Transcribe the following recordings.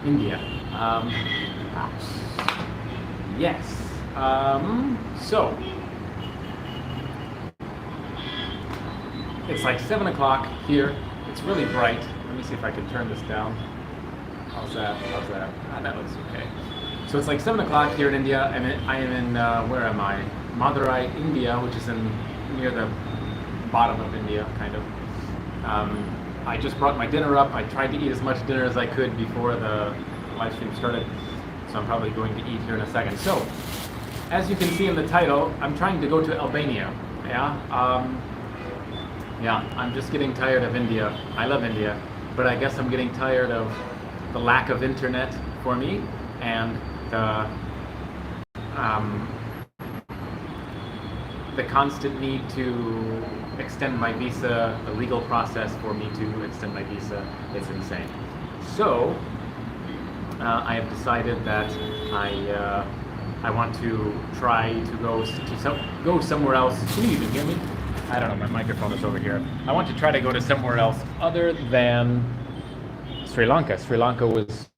India. Yes. So it's like 7 o'clock here. It's really bright. Let me see if I can turn this down. How's that? How's that? That looks okay. So it's like 7 o'clock here in India. I am in where am I? Madurai, India, which is in near the bottom of India, kind of. I just brought my dinner up. I tried to eat as much dinner as I could before the live stream started. So I'm probably going to eat here in a second. So, as you can see in the title, I'm trying to go to Albania. Yeah, I'm just getting tired of India. I love India, but I guess I'm getting tired of the lack of internet for me and the constant need to extend my visa, the legal process for me to extend my visa. It's insane. So I have decided that I want to try to go somewhere else. Can you even hear me? I don't know, my microphone is over here. I want to try to go to somewhere else other than Sri Lanka. Sri Lanka was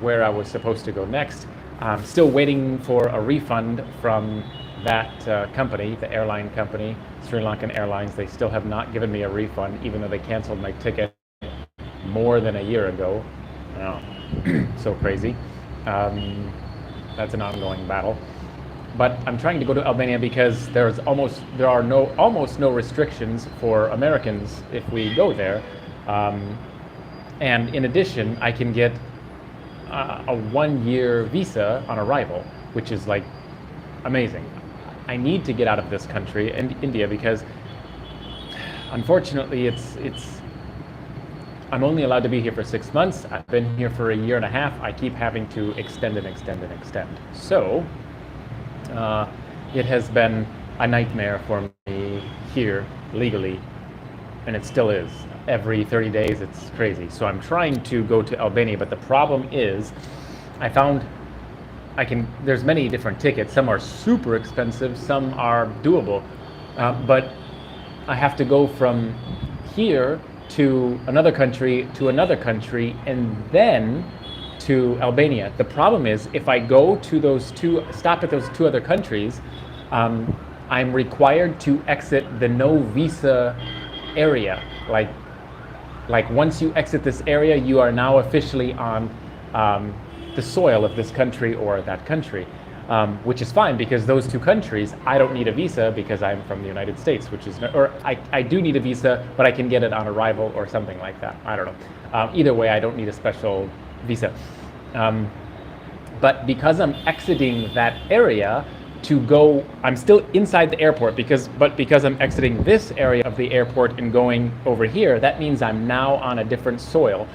where I was supposed to go next. I'm still waiting for a refund from that company, the airline company, Sri Lankan Airlines. They still have not given me a refund, even though they canceled my ticket more than a year ago. So crazy. That's an ongoing battle. But I'm trying to go to Albania because there are almost no restrictions for Americans if we go there. And in addition, I can get a 1-year visa on arrival, which is like amazing. I need to get out of this country, India, because unfortunately I'm only allowed to be here for 6 months. I've been here for a year and a half. I keep having to extend and extend and extend. So it has been a nightmare for me here legally, and it still is. Every 30 days, it's crazy. So I'm trying to go to Albania, but the problem is I found there's many different tickets. Some are super expensive, some are doable, but I have to go from here to another country, and then to Albania. The problem is, if I go to stop at those 2 other countries, I'm required to exit the no visa area. Like once you exit this area, you are now officially on the soil of this country or that country, which is fine because those 2 countries, I don't need a visa because I'm from the United States, I do need a visa, but I can get it on arrival or something like that. I don't know. Either way, I don't need a special visa. But because I'm exiting that area to go, I'm still inside the airport because I'm exiting this area of the airport and going over here, that means I'm now on a different soil.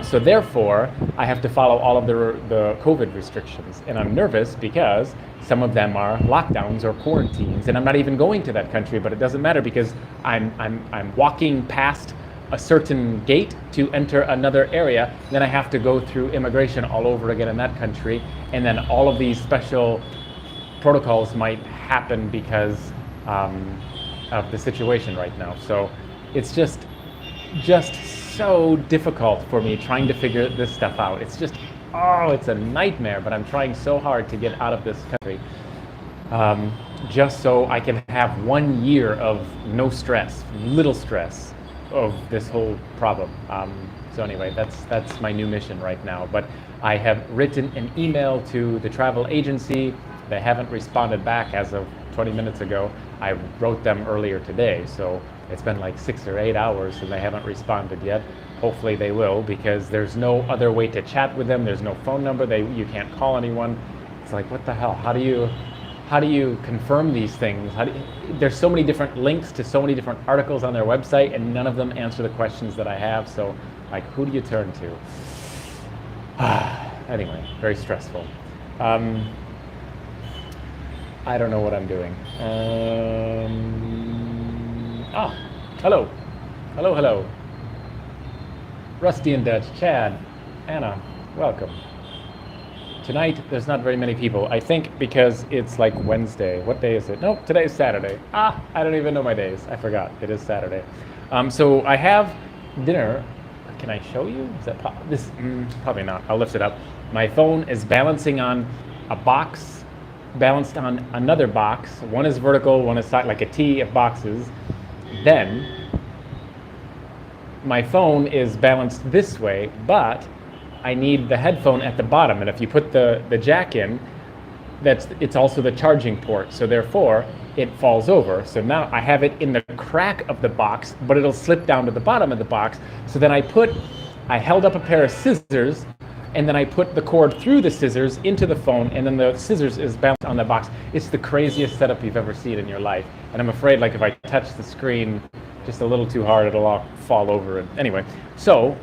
So therefore, I have to follow all of the COVID restrictions, and I'm nervous because some of them are lockdowns or quarantines, and I'm not even going to that country, but it doesn't matter because I'm walking past a certain gate to enter another area. Then I have to go through immigration all over again in that country, and then all of these special protocols might happen because of the situation right now. So it's just so difficult for me trying to figure this stuff out. It's a nightmare, but I'm trying so hard to get out of this country just so I can have 1 year of no stress, little stress of this whole problem. So anyway, that's my new mission right now. But I have written an email to the travel agency. They haven't responded back as of 20 minutes ago. I wrote them earlier today, so it's been like 6 or 8 hours and they haven't responded yet. Hopefully they will, because there's no other way to chat with them. There's no phone number. You can't call anyone. It's like, what the hell? How do you confirm these things? There's so many different links to so many different articles on their website, and none of them answer the questions that I have. So, like, who do you turn to? Anyway, very stressful. I don't know what I'm doing. Hello. Rusty and Dutch, Chad, Anna, welcome. Tonight, there's not very many people. I think because it's like Wednesday. What day is it? Nope, today is Saturday. I don't even know my days. I forgot. It is Saturday. So I have dinner can I show you? Is that this? Probably not. I'll lift it up. My phone is balancing on a box, balanced on another box. One is vertical, one is side, like a T of boxes. Then my phone is balanced this way, but I need the headphone at the bottom. And if you put the jack in, it's also the charging port. So therefore, it falls over. So now I have it in the crack of the box, but it'll slip down to the bottom of the box. So then I held up a pair of scissors, and then I put the cord through the scissors into the phone, and then the scissors is balanced on the box. It's the craziest setup you've ever seen in your life. And I'm afraid, like, if I touch the screen just a little too hard, it'll all fall over. Anyway, so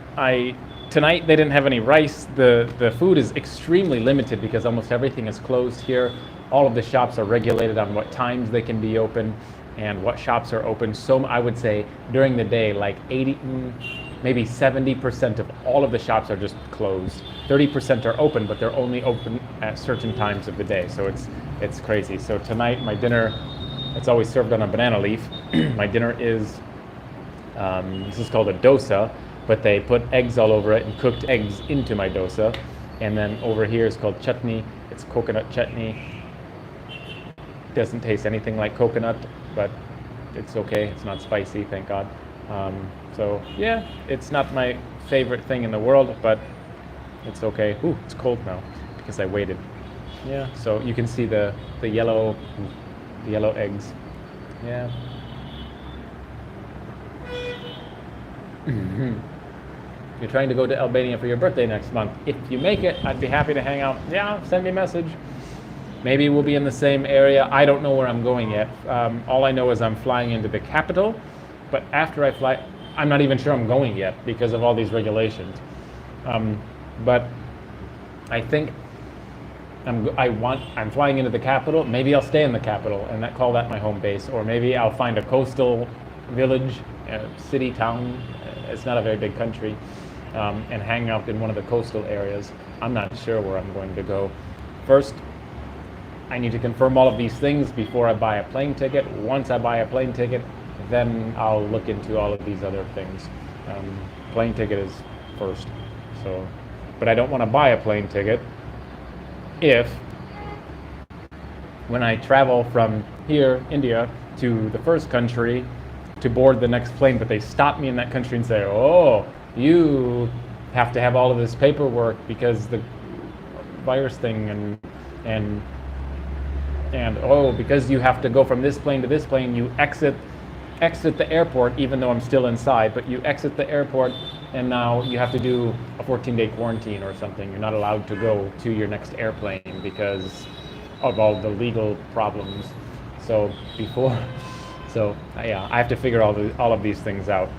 tonight they didn't have any rice. The food is extremely limited because almost everything is closed here. All of the shops are regulated on what times they can be open and what shops are open. So I would say during the day, like 80, maybe 70% of all of the shops are just closed. 30% are open, but they're only open at certain times of the day. So it's crazy. So tonight my dinner, it's always served on a banana leaf. My dinner is, this is called a dosa, but they put eggs all over it and cooked eggs into my dosa. And then over here is called chutney. It's coconut chutney. Doesn't taste anything like coconut, but it's okay. It's not spicy, thank God. So yeah, it's not my favorite thing in the world, but it's okay. Ooh, it's cold now because I waited. Yeah, so you can see the yellow eggs. Yeah. You're trying to go to Albania for your birthday next month. If you make it, I'd be happy to hang out. Yeah, send me a message. Maybe we'll be in the same area. I don't know where I'm going yet. All I know is I'm flying into the capital, but after I fly, I'm not even sure I'm going yet because of all these regulations. But I think I'm flying into the capital. Maybe I'll stay in the capital and call that my home base, or maybe I'll find a coastal village, city, town. It's not a very big country, and hang out in one of the coastal areas. I'm not sure where I'm going to go. First, I need to confirm all of these things before I buy a plane ticket. Once I buy a plane ticket, then I'll look into all of these other things. Plane ticket is first. So, but I don't want to buy a plane ticket if, when I travel from here, India, to the first country to board the next plane, but they stop me in that country and say, oh, you have to have all of this paperwork because the virus thing and oh, because you have to go from this plane to this plane, you exit the airport, even though I'm still inside, but you exit the airport and now you have to do a 14-day quarantine or something. You're not allowed to go to your next airplane because of all the legal problems. So yeah, I have to figure all of these things out.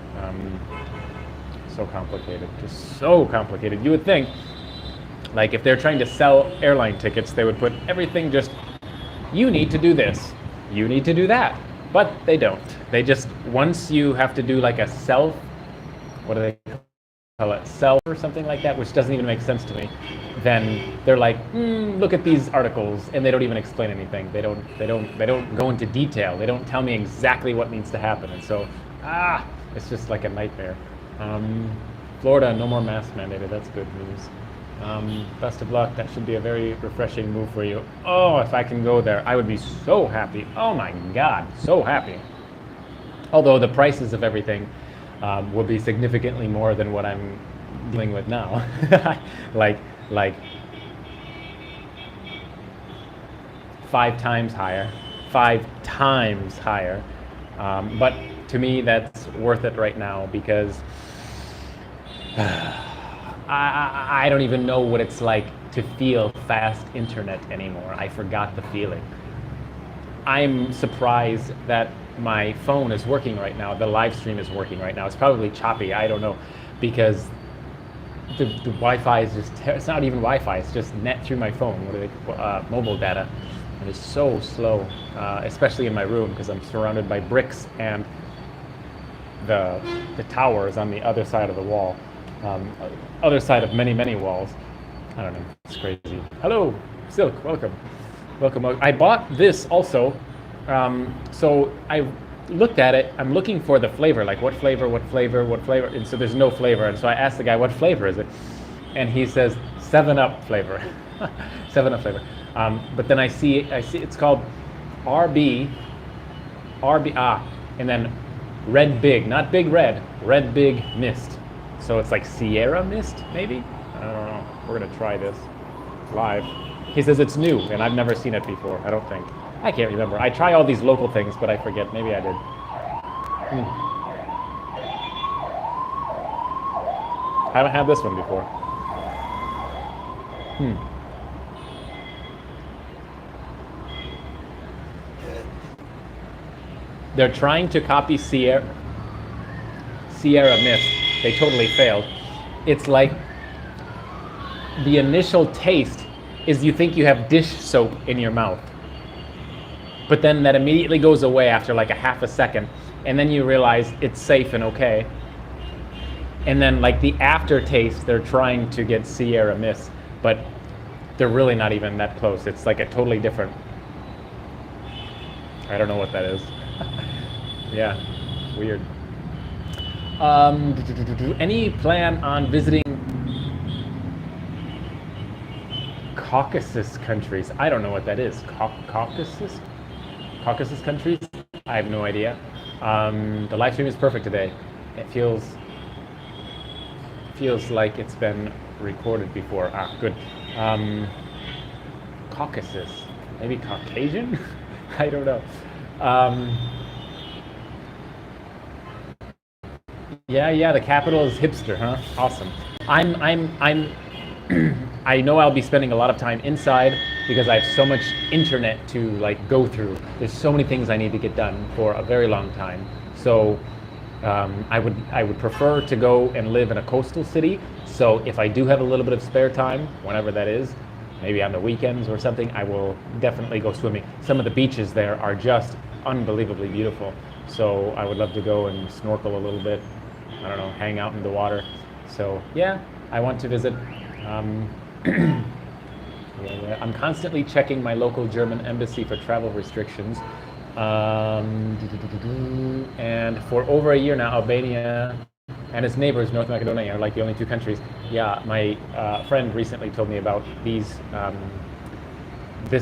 So complicated, just so complicated. You would think, like, if they're trying to sell airline tickets, they would put everything just, you need to do this, you need to do that. But they don't. They just, once you have to do like a self, what do they call it, self or something like that, which doesn't even make sense to me, then they're like, look at these articles, and they don't even explain anything. They don't go into detail. They don't tell me exactly what needs to happen. And so, it's just like a nightmare. Florida, no more mask mandated. That's good news. Best of luck. That should be a very refreshing move for you. Oh, if I can go there, I would be so happy. Oh my God, so happy. Although the prices of everything will be significantly more than what I'm dealing with now. like 5 times higher. But to me, that's worth it right now because I don't even know what it's like to feel fast internet anymore. I forgot the feeling. I'm surprised that my phone is working right now. The live stream is working right now. It's probably choppy, I don't know, because the Wi-Fi is just, it's not even Wi-Fi, it's just net through my phone, mobile data. And it's so slow, especially in my room because I'm surrounded by bricks and the tower is on the other side of the wall. Other side of many walls. I don't know, it's crazy. Hello, Silk, welcome. I bought this also. So looked at it. I'm looking for the flavor, like what flavor, what flavor, what flavor, and so there's no flavor. And so I asked the guy, what flavor is it? And he says, 7-Up flavor. 7-Up flavor. But then I see it's called RB, and then Red Big, not Big Red, Red Big Mist. So it's like Sierra Mist, maybe? I don't know. We're gonna try this live. He says it's new, and I've never seen it before, I don't think. I can't remember. I try all these local things, but I forget. Maybe I did. Haven't had this one before. They're trying to copy Sierra Mist. They totally failed. It's like the initial taste is you think you have dish soap in your mouth. But then that immediately goes away after like a half a second, and then you realize it's safe and okay. And then like the aftertaste, they're trying to get Sierra Mist, but they're really not even that close. It's like a totally different, I don't know what that is. Yeah, weird. Any plan on visiting Caucasus countries? I don't know what that is. Caucasus countries? I have no idea. The live stream is perfect today. It feels like it's been recorded before. Good. Caucasus, maybe Caucasian? I don't know. Yeah, the capital is hipster, huh? Awesome. I know I'll be spending a lot of time inside because I have so much internet to like go through. There's so many things I need to get done for a very long time. So I would prefer to go and live in a coastal city. So if I do have a little bit of spare time, whenever that is, maybe on the weekends or something, I will definitely go swimming. Some of the beaches there are just unbelievably beautiful. So I would love to go and snorkel a little bit. I don't know, hang out in the water. So yeah, I want to visit. I'm constantly checking my local German embassy for travel restrictions. And for over a year now, Albania and its neighbors, North Macedonia, are like the only two countries. Yeah, my friend recently told me about this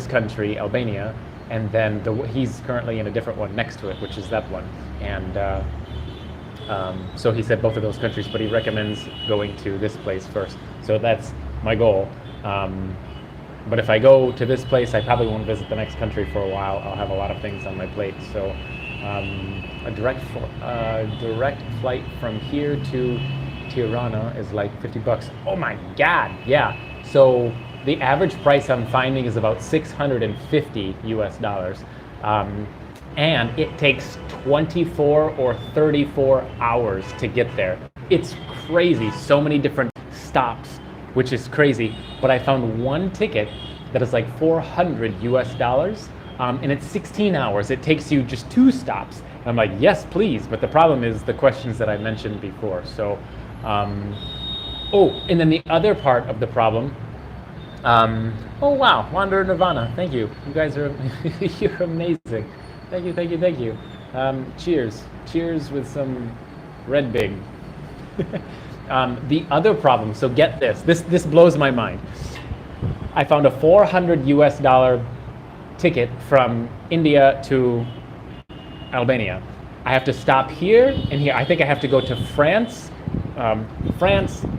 country, Albania, and then he's currently in a different one next to it, which is that one. And so he said both of those countries, but he recommends going to this place first. So that's my goal. But if I go to this place, I probably won't visit the next country for a while. I'll have a lot of things on my plate. So a direct flight from here to Tirana is like $50. Oh my God, yeah. So the average price I'm finding is about $650 US. And it takes 24 or 34 hours to get there. It's crazy, so many different stops, which is crazy. But I found one ticket that is like $400 US, and it's 16 hours. It takes you just 2 stops. And I'm like, yes, please. But the problem is the questions that I mentioned before. So, and then the other part of the problem, oh wow, Wanderer Nirvana, thank you. You guys are, you're amazing. Thank you. Cheers with some Red Big. The other problem, so get this blows my mind. I found a $400 US ticket from India to Albania. I have to stop here and here. I think I have to go to France,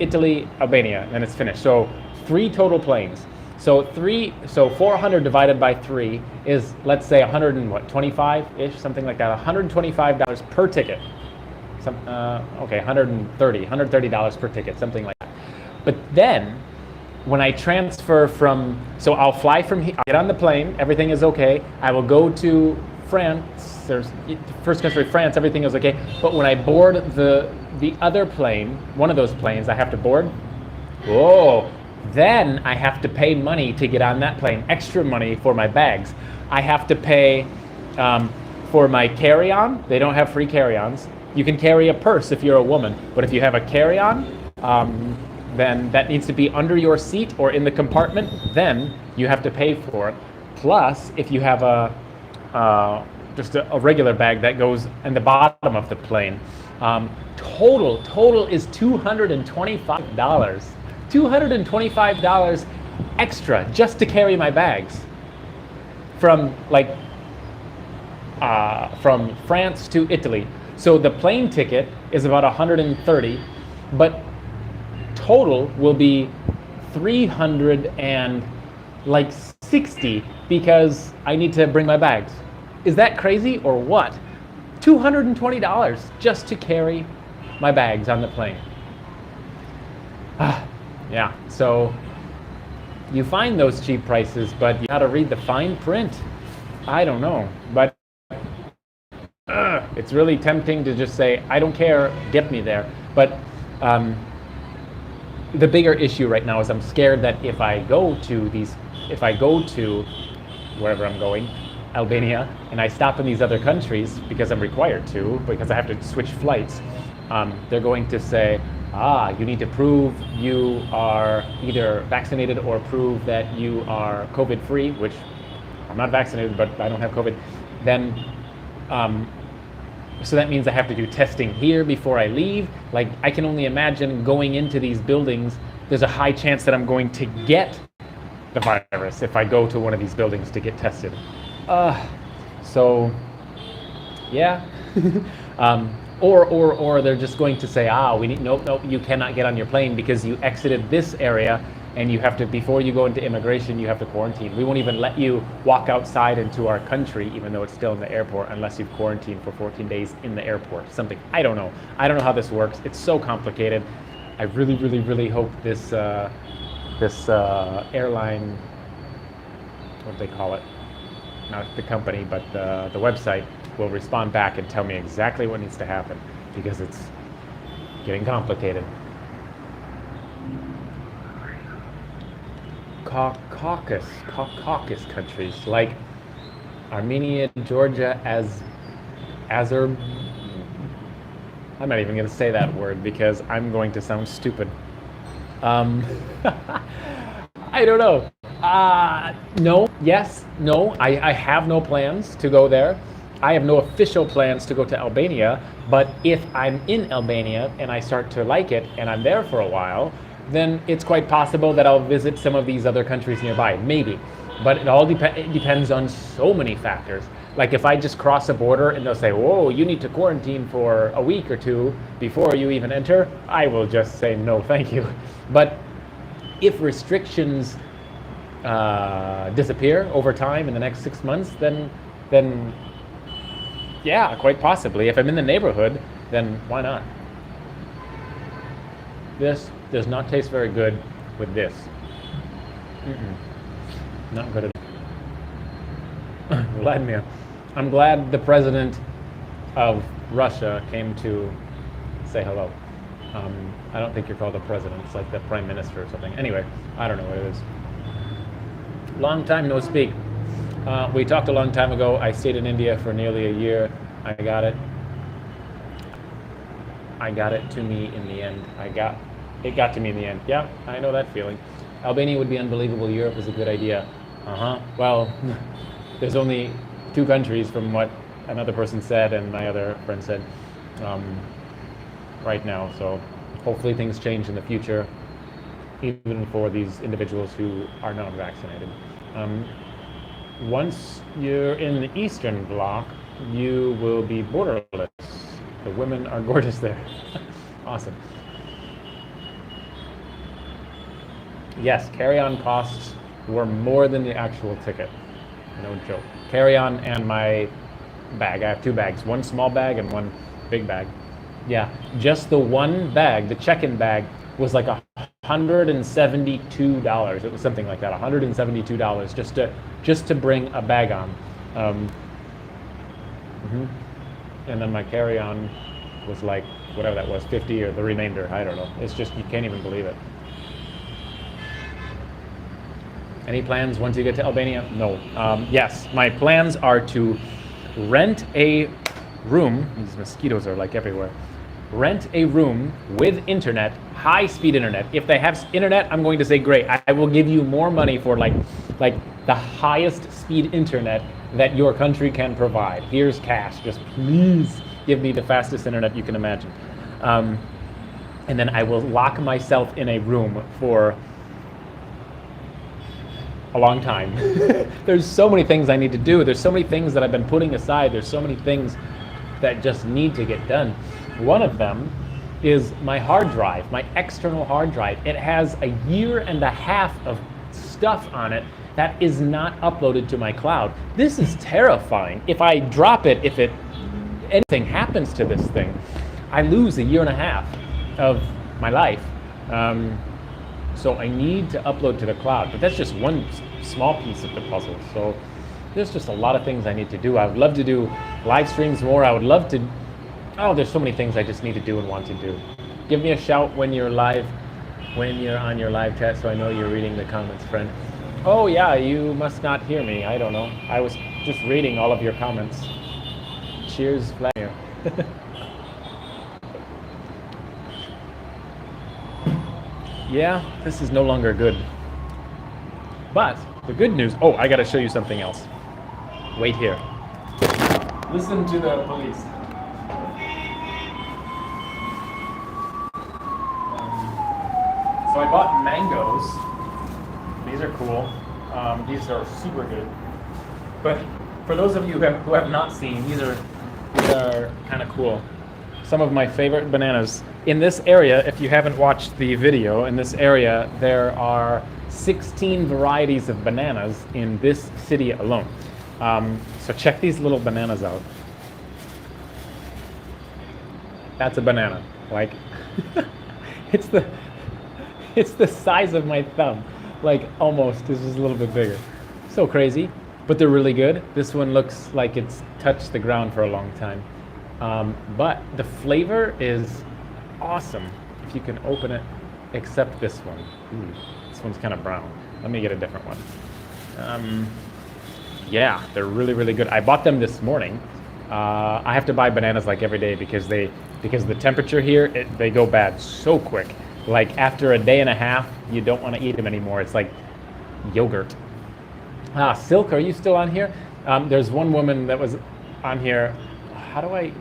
Italy, Albania, and then it's finished. So 3 total planes. So 400 divided by 3 is, let's say, 125-ish, something like that. $125 per ticket. Okay, $130 per ticket, something like that. But then, when I transfer so I'll fly from here, I'll get on the plane, everything is okay. I will go to France, first country, France, everything is okay. But when I board the other plane, one of those planes I have to board, then I have to pay money to get on that plane, extra money for my bags. I have to pay for my carry-on. They don't have free carry-ons. You can carry a purse if you're a woman, but if you have a carry-on, then that needs to be under your seat or in the compartment, then you have to pay for it. Plus, if you have just a regular bag that goes in the bottom of the plane. Total is $225. $225 extra just to carry my bags from from France to Italy. So the plane ticket is about 130, but total will be 360 because I need to bring my bags. Is that crazy or what? $220 just to carry my bags on the plane. Yeah, so you find those cheap prices, but you gotta read the fine print. I don't know, but it's really tempting to just say, I don't care, get me there. But the bigger issue right now is I'm scared that if I go to wherever I'm going, Albania, and I stop in these other countries because I'm required to, because I have to switch flights, they're going to say, you need to prove you are either vaccinated or prove that you are COVID-free, which I'm not vaccinated, but I don't have COVID. Then, so that means I have to do testing here before I leave. Like, I can only imagine going into these buildings, there's a high chance that I'm going to get the virus if I go to one of these buildings to get tested. So, yeah. Or they're just going to say, nope, you cannot get on your plane because you exited this area and you have to, before you go into immigration, you have to quarantine. We won't even let you walk outside into our country, even though it's still in the airport, unless you've quarantined for 14 days in the airport. Something, I don't know how this works. It's so complicated. I really, really, really hope this airline, what do they call it? Not the company, but the website will respond back and tell me exactly what needs to happen, because it's getting complicated. Caucasus countries like Armenia, Georgia, I'm not even going to say that word because I'm going to sound stupid. I don't know. No, yes, no. I have no plans to go there. I have no official plans to go to Albania, but if I'm in Albania and I start to like it and I'm there for a while, then it's quite possible that I'll visit some of these other countries nearby, maybe. But it all depends on so many factors. Like if I just cross a border and they'll say, whoa, you need to quarantine for a week or two before you even enter, I will just say no, thank you. But if restrictions disappear over time in the next 6 months, then yeah, quite possibly. If I'm in the neighborhood, then why not? This does not taste very good with this. Not good at all. Vladimir, I'm glad the president of Russia came to say hello. I don't think you're called a president. It's like the prime minister or something. Anyway, I don't know what it is. Long time no speak. We talked a long time ago. I stayed in India for nearly a year. I got it to me in the end. It got to me in the end. Yeah, I know that feeling. Albania would be unbelievable. Europe is a good idea. Well, there's only 2 countries from what another person said and my other friend said right now. So hopefully things change in the future, even for these individuals who are not vaccinated. Once you're in the Eastern Bloc, you will be borderless. The women are gorgeous there. Awesome. Yes, carry-on costs were more than the actual ticket. No joke. Carry-on and my bag. I have 2 bags. One small bag and one big bag. Yeah, just the one bag, the check-in bag, was like $172. It was something like that, $172 just to bring a bag on. And then my carry-on was like whatever that was, 50 or the remainder. I don't know. It's just, you can't even believe it. Any plans once you get to Albania? No. Yes, my plans are to rent a room. These mosquitoes are like everywhere. Rent a room with internet, high-speed internet. If they have internet, I'm going to say great. I will give you more money for like the highest speed internet that your country can provide. Here's cash. Just please give me the fastest internet you can imagine. And then I will lock myself in a room for a long time. There's so many things I need to do. There's so many things that I've been putting aside. There's so many things that just need to get done. One of them is my hard drive, my external hard drive. It has 1.5 years of stuff on it that is not uploaded to my cloud. This is terrifying. If I drop it, if anything happens to this thing, I lose 1.5 years of my life. So I need to upload to the cloud, but that's just one small piece of the puzzle. So there's just a lot of things I need to do. I would love to do live streams more. I would love to, there's so many things I just need to do and want to do. Give me a shout when you're live, when you're on your live chat, so I know you're reading the comments, friend. Oh yeah, you must not hear me. I don't know. I was just reading all of your comments. Cheers, Vladimir. Yeah, this is no longer good. But the good news, I gotta show you something else. Wait here. Listen to the police. So I bought mangoes. These are cool. These are super good. But for those of you who have not seen, these are kind of cool. Some of my favorite bananas. In this area, if you haven't watched the video, in this area there are 16 varieties of bananas in this city alone. So check these little bananas out. That's a banana. Like, it's the size of my thumb. Like, almost. This is a little bit bigger. So crazy, but they're really good. This one looks like it's touched the ground for a long time. But the flavor is awesome. If you can open it, except this one. Ooh, this one's kind of brown. Let me get a different one. Yeah, they're really, really good. I bought them this morning. I have to buy bananas like every day because the temperature here, they go bad so quick. Like after 1.5 days, you don't want to eat them anymore. It's like yogurt. Silk, are you still on here? There's one woman that was on here.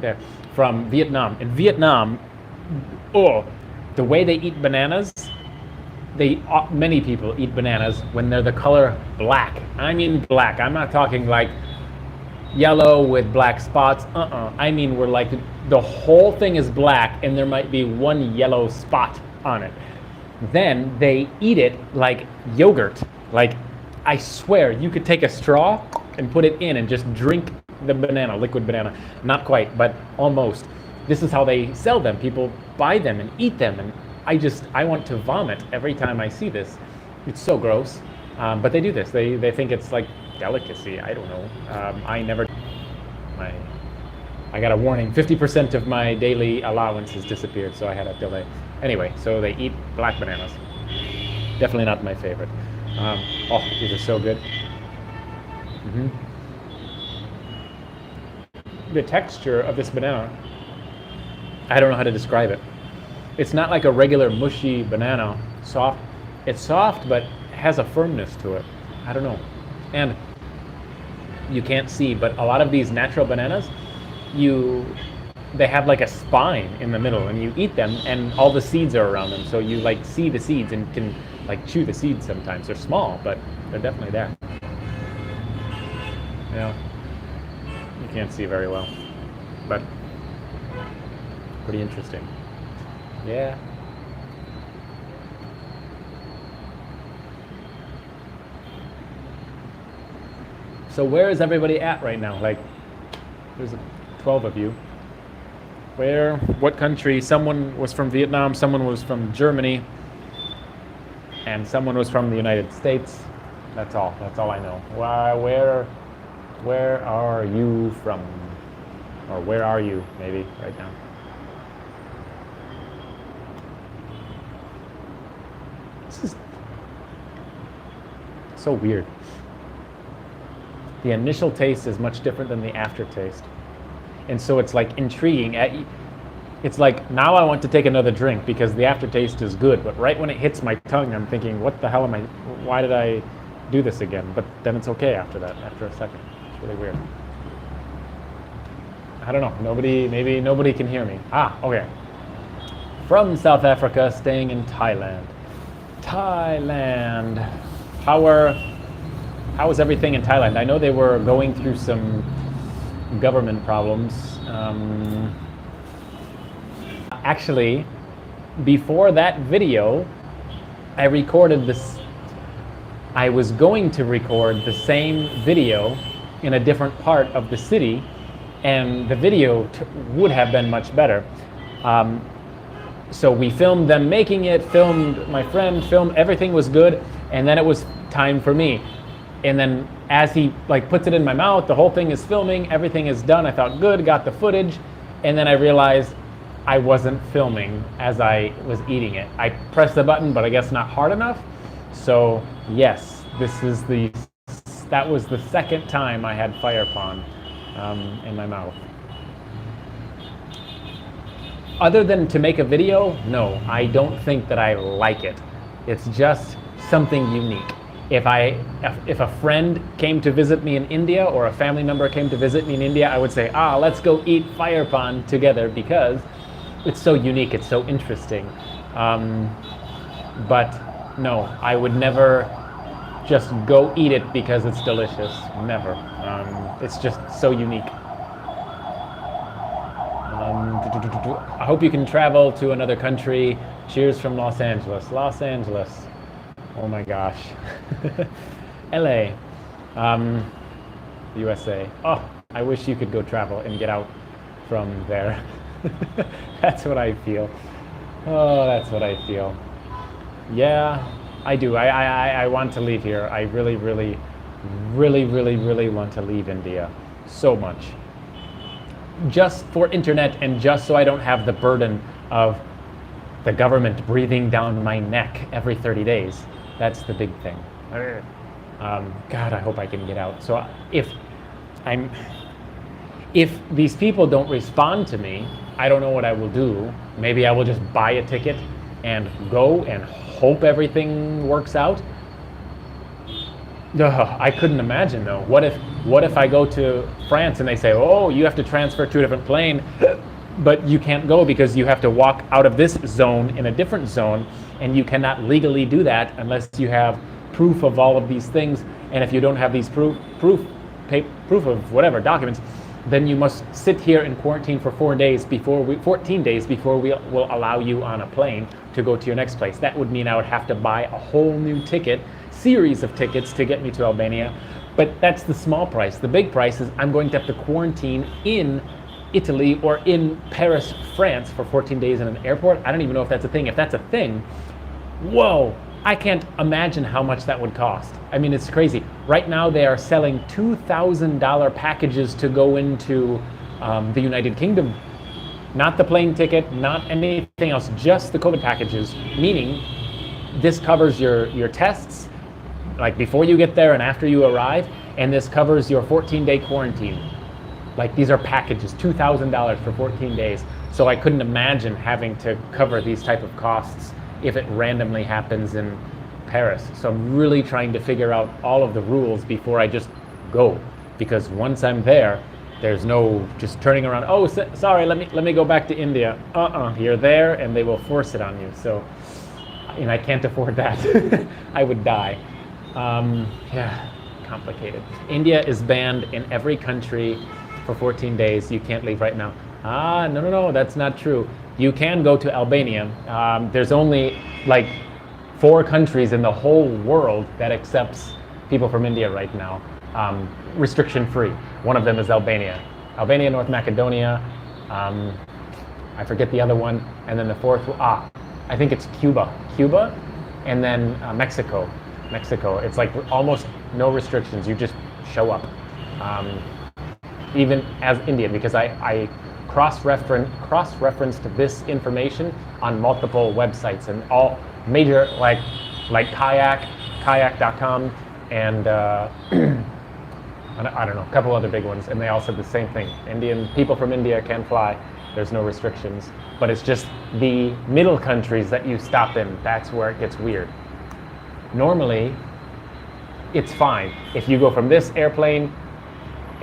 There, from Vietnam. In Vietnam, the way they eat bananas, many people eat bananas when they're the color black. I mean black. I'm not talking like yellow with black spots. I mean we're like the whole thing is black and there might be one yellow spot on it. Then they eat it like yogurt. Like, I swear you could take a straw and put it in and just drink the banana, liquid banana. Not quite, but almost. This is how they sell them. People buy them and eat them, and I want to vomit every time I see this. It's so gross, but they do this. They think it's like delicacy. I don't know. I got a warning. 50% of my daily allowance has disappeared, so I had a delay. Anyway, so they eat black bananas. Definitely not my favorite. These are so good. The texture of this banana, I don't know how to describe it. It's not like a regular mushy banana, soft. It's soft, but has a firmness to it. I don't know. And you can't see, but a lot of these natural bananas, they have like a spine in the middle, and you eat them and all the seeds are around them. So you like see the seeds and can like chew the seeds sometimes. They're small, but they're definitely there. Yeah. You can't see very well, but pretty interesting. Yeah. So where is everybody at right now? Like, there's 12 of you. What country? Someone was from Vietnam, someone was from Germany, and someone was from the United States. That's all I know. Where are you from? Or where are you, maybe, right now? This is so weird. The initial taste is much different than the aftertaste. And so it's like intriguing. It's like, now I want to take another drink because the aftertaste is good. But right when it hits my tongue, I'm thinking, what the hell why did I do this again? But then it's okay after that, after a second. really weird. I don't know. Maybe nobody can hear me. Okay. From South Africa, staying in Thailand. Thailand. How is everything in Thailand? I know they were going through some government problems. Actually, before that video, I recorded this. I was going to record the same video in a different part of the city, and the video would have been much better. So we filmed them making it, filmed my friend, filmed, everything was good, and then it was time for me. And then as he puts it in my mouth, the whole thing is filming, everything is done. I felt good, got the footage, and then I realized I wasn't filming as I was eating it. I pressed the button, but I guess not hard enough. So yes, that was the second time I had fire pond in my mouth. Other than to make a video, no, I don't think that I like it. It's just something unique. If a friend came to visit me in India, or a family member came to visit me in India, I would say, let's go eat fire pond together, because it's so unique, it's so interesting. But no, I would never just go eat it because it's delicious. Never. It's just so unique. I hope you can travel to another country. Cheers from Los Angeles. Los Angeles. Oh my gosh. LA. USA. Oh, I wish you could go travel and get out from there. That's what I feel. Oh, that's what I feel. Yeah, I do. I want to leave here. I really, really, really, really, really want to leave India so much. Just for internet, and just so I don't have the burden of the government breathing down my neck every 30 days. That's the big thing. God, I hope I can get out. So if these people don't respond to me, I don't know what I will do. Maybe I will just buy a ticket and go and hope everything works out. I couldn't imagine though. What if I go to France and they say, oh, you have to transfer to a different plane, but you can't go because you have to walk out of this zone in a different zone, and you cannot legally do that unless you have proof of all of these things. And if you don't have these proof of whatever documents, then you must sit here in quarantine for 14 days before we will allow you on a plane to go to your next place. That would mean I would have to buy a whole new series of tickets to get me to Albania. But that's the small price. The big price is I'm going to have to quarantine in Italy or in Paris, France for 14 days in an airport. I don't even know if that's a thing. If that's a thing, whoa, I can't imagine how much that would cost. I mean, it's crazy. Right now they are selling $2,000 packages to go into the United Kingdom. Not the plane ticket, not anything else, just the COVID packages, meaning this covers your tests, like before you get there and after you arrive, and this covers your 14-day quarantine. Like, these are packages, $2,000 for 14 days. So I couldn't imagine having to cover these type of costs if it randomly happens in Paris. So I'm really trying to figure out all of the rules before I just go, because once I'm there, there's no just turning around. Oh, sorry, let me go back to India. You're there, and they will force it on you. So, I can't afford that. I would die. Yeah, complicated. India is banned in every country for 14 days. You can't leave right now. No, that's not true. You can go to Albania. There's only 4 countries in the whole world that accepts people from India right now, restriction free. One of them is Albania. Albania, North Macedonia, I forget the other one, and then the fourth, I think it's Cuba, and then Mexico. It's almost no restrictions. You just show up. Even as Indian, because I cross-referenced this information on multiple websites, and all major like kayak.com, and I don't know, a couple other big ones, and they all said the same thing. Indian people from India can fly. There's no restrictions, but it's just the middle countries that you stop in. That's where it gets weird. Normally, it's fine if you go from this airplane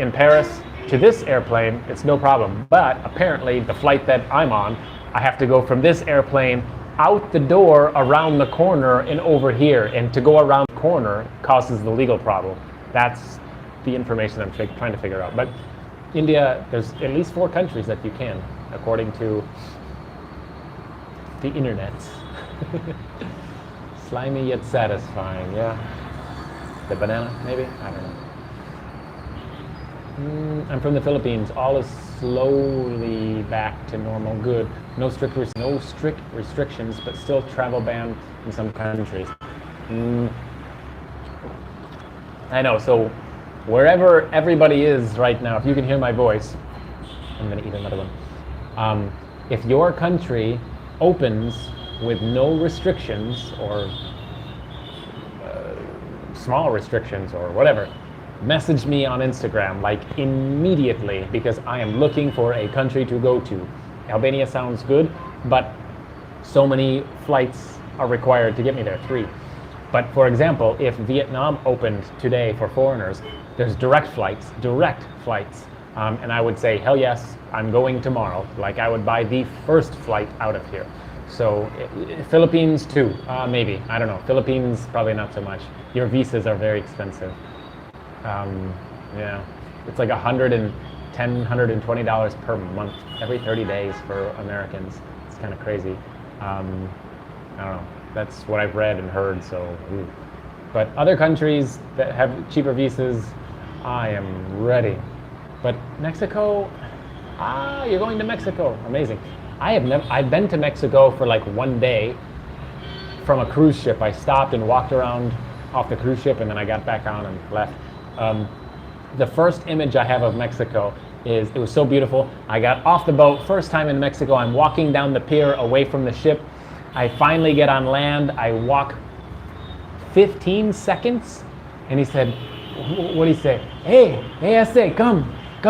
in Paris to this airplane, it's no problem. But apparently the flight that I'm on, I have to go from this airplane out the door, around the corner, and over here. And to go around the corner causes the legal problem. That's the information I'm trying to figure out. But India, there's at least 4 countries that you can, according to the internet. Slimy yet satisfying, yeah. The banana, maybe? I don't know. I'm from the Philippines. All is slowly back to normal. Good. No strict restrictions, but still travel ban in some countries. I know. So wherever everybody is right now, if you can hear my voice, I'm gonna eat another one. If your country opens with no restrictions or small restrictions or whatever, message me on Instagram like immediately, because I am looking for a country to go to. Albania sounds good, but so many flights are required to get me there, 3. But for example, if Vietnam opened today for foreigners, there's direct flights, and I would say, hell yes, I'm going tomorrow. Like I would buy the first flight out of here. So Philippines too, maybe, I don't know. Philippines, probably not so much. Your visas are very expensive. Yeah, it's like $110, $120 per month, every 30 days for Americans. It's kind of crazy. I don't know, that's what I've read and heard, so. But other countries that have cheaper visas, I am ready. But Mexico, you're going to Mexico, amazing. I've been to Mexico for like 1 day from a cruise ship. I stopped and walked around off the cruise ship, and then I got back on and left. The first image I have of Mexico is, it was so beautiful. I got off the boat, first time in Mexico, I'm walking down the pier away from the ship. I finally get on land, I walk 15 seconds, and he said, what did he say? Hey, I say, come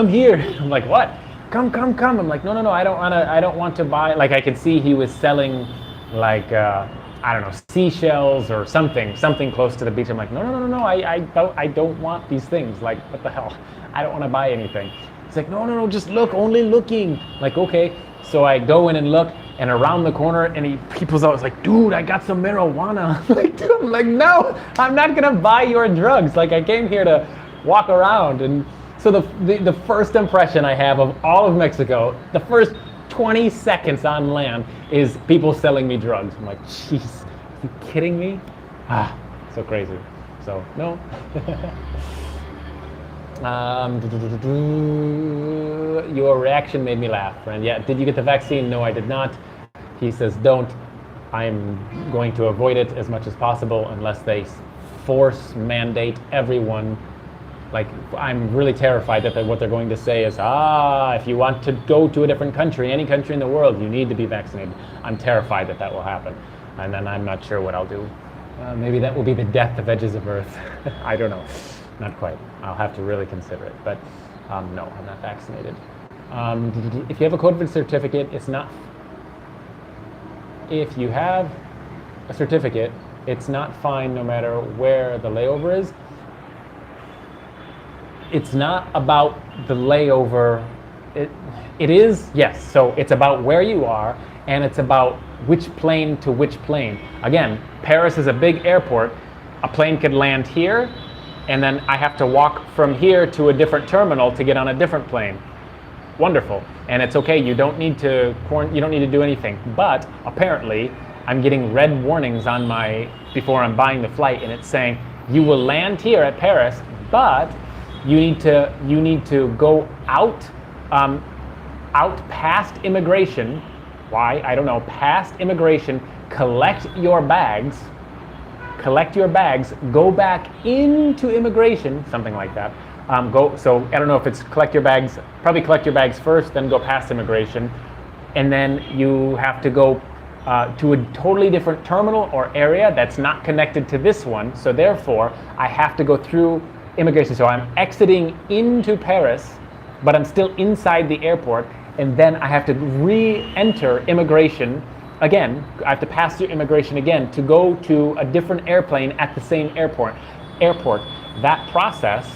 here. I'm like, what? Come. I'm like, no, I don't want to buy, like I could see he was selling like, I don't know, seashells or something close to the beach. I'm like, no, I don't want these things. Like, what the hell? I don't want to buy anything. He's like, no, just look, only looking. Like, okay. So I go in and look, and around the corner, and he pulls out, it's like, dude, I got some marijuana. Like, dude, I'm like, no, I'm not gonna buy your drugs. Like, I came here to walk around. And so the first impression I have of all of Mexico, the first 20 seconds on land is people selling me drugs. I'm like, jeez, are you kidding me? So crazy. So, no. Your reaction made me laugh, friend. Yeah, did you get the vaccine? No, I did not. He says, don't. I'm going to avoid it as much as possible unless they force mandate everyone. Like, I'm really terrified that what they're going to say is, if you want to go to a different country, any country in the world, you need to be vaccinated. I'm terrified that will happen. And then I'm not sure what I'll do. Maybe that will be the death of Edges of Earth. I don't know. Not quite. I'll have to really consider it. But no, I'm not vaccinated. If you have a COVID certificate, it's not... If you have a certificate, it's not fine no matter where the layover is. It's not about the layover. It is, yes. So it's about where you are, and it's about which plane to which plane. Again, Paris is a big airport. A plane could land here, and then I have to walk from here to a different terminal to get on a different plane. Wonderful. And it's okay. You don't need to do anything. But apparently, I'm getting red warnings on before I'm buying the flight, and it's saying you will land here at Paris, but you need to go out past immigration. Why? I don't know. Past immigration, collect your bags, go back into immigration, something like that. So I don't know if it's probably collect your bags first, then go past immigration, and then you have to go to a totally different terminal or area that's not connected to this one. So therefore, I have to go through immigration. So I'm exiting into Paris, but I'm still inside the airport, and then I have to re-enter immigration again. I have to pass through immigration again to go to a different airplane at the same airport. That process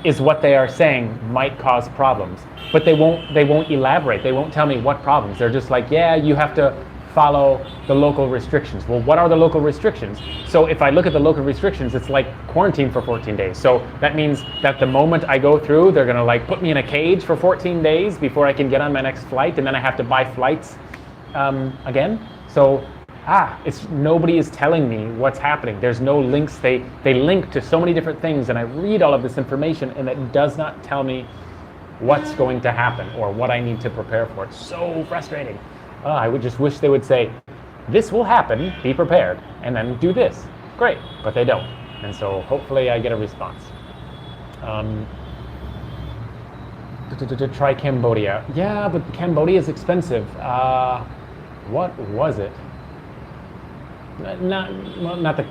is what they are saying might cause problems. But they won't elaborate. They won't tell me what problems. They're just like, yeah, you have to follow the local restrictions. Well, what are the local restrictions? So if I look at the local restrictions, it's like quarantine for 14 days. So that means that the moment I go through, they're gonna like put me in a cage for 14 days before I can get on my next flight, and then I have to buy flights again. So nobody is telling me what's happening. There's no links. They link to so many different things, and I read all of this information, and it does not tell me what's going to happen or what I need to prepare for. It's so frustrating. I would just wish they would say, this will happen, be prepared, and then do this. Great, but they don't. And so hopefully I get a response. To try Cambodia. Yeah, but Cambodia is expensive. What was it? Not the.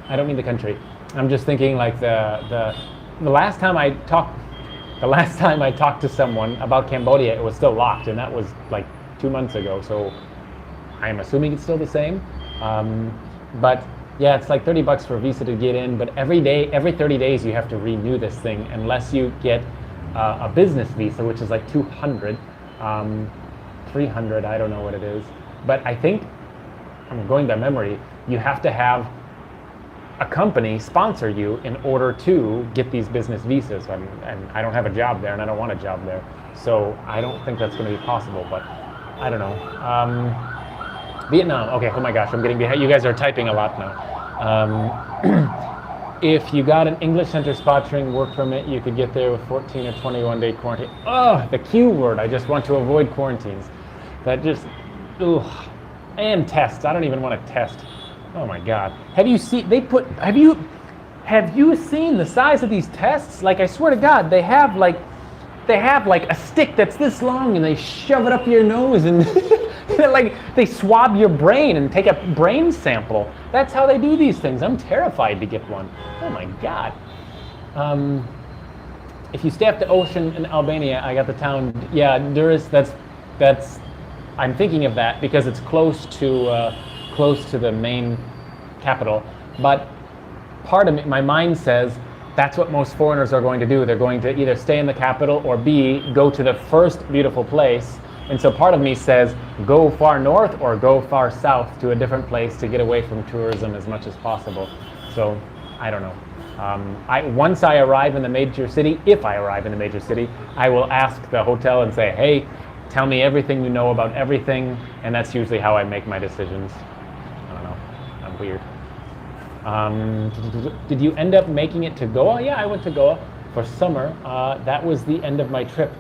I don't mean the country. I'm just thinking like the last time I talked. The last time I talked to someone about Cambodia, it was still locked, and that was like 2 months ago. So I'm assuming it's still the same. But yeah, it's like $30 for a visa to get in. But every 30 days, you have to renew this thing unless you get a business visa, which is like 200, 300. I don't know what it is. But I think, I'm going by memory, you have to have a company sponsor you in order to get these business visas. And I don't have a job there, and I don't want a job there. So I don't think that's going to be possible, but I don't know. Vietnam. Okay, oh my gosh, I'm getting behind. You guys are typing a lot now. If you got an English center sponsoring work permit, you could get there with 14 or 21 day quarantine. Oh, the Q word. I just want to avoid quarantines. That just, ugh. And tests. I don't even want to test. Oh my God. Have you seen the size of these tests? Like, I swear to God, they have like a stick that's this long, and they shove it up your nose, and they swab your brain and take a brain sample. That's how they do these things. I'm terrified to get one. Oh my God. If you stay up the ocean in Albania, I got the town. Yeah, Durrës. That's. I'm thinking of that because it's close to the main capital. But part of me, my mind says that's what most foreigners are going to do. They're going to either stay in the capital or B, go to the first beautiful place. And so part of me says go far north or go far south to a different place to get away from tourism as much as possible. So I don't know. Once I arrive in the major city, if I arrive in the major city, I will ask the hotel and say, hey, tell me everything you know about everything, and that's usually how I make my decisions. I don't know. I'm weird. Did you end up making it to Goa? Yeah, I went to Goa for summer. That was the end of my trip.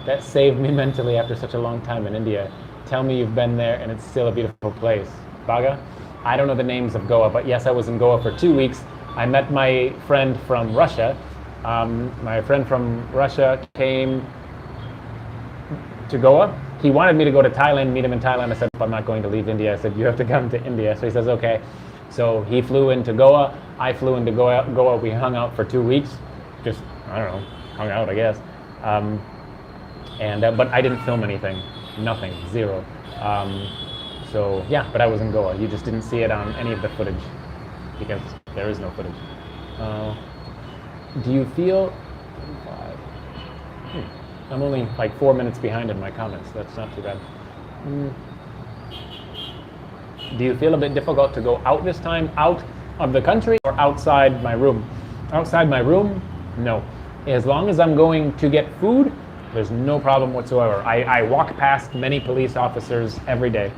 That saved me mentally after such a long time in India. Tell me you've been there and it's still a beautiful place. Baga? I don't know the names of Goa, but yes, I was in Goa for 2 weeks. I met my friend from Russia. My friend from Russia came to Goa. He wanted me to go to Thailand, meet him in Thailand. I said, I'm not going to leave India. I said, you have to come to India. So he says, okay. So he flew into Goa. I flew into Goa. We hung out for 2 weeks. Just, I don't know, hung out, I guess. But I didn't film anything. Nothing. Zero. So yeah, but I was in Goa. You just didn't see it on any of the footage because there is no footage. Do you feel... I'm only like 4 minutes behind in my comments. That's not too bad. Do you feel a bit difficult to go out this time, out of the country or outside my room? Outside my room, no. As long as I'm going to get food, there's no problem whatsoever. I walk past many police officers every day.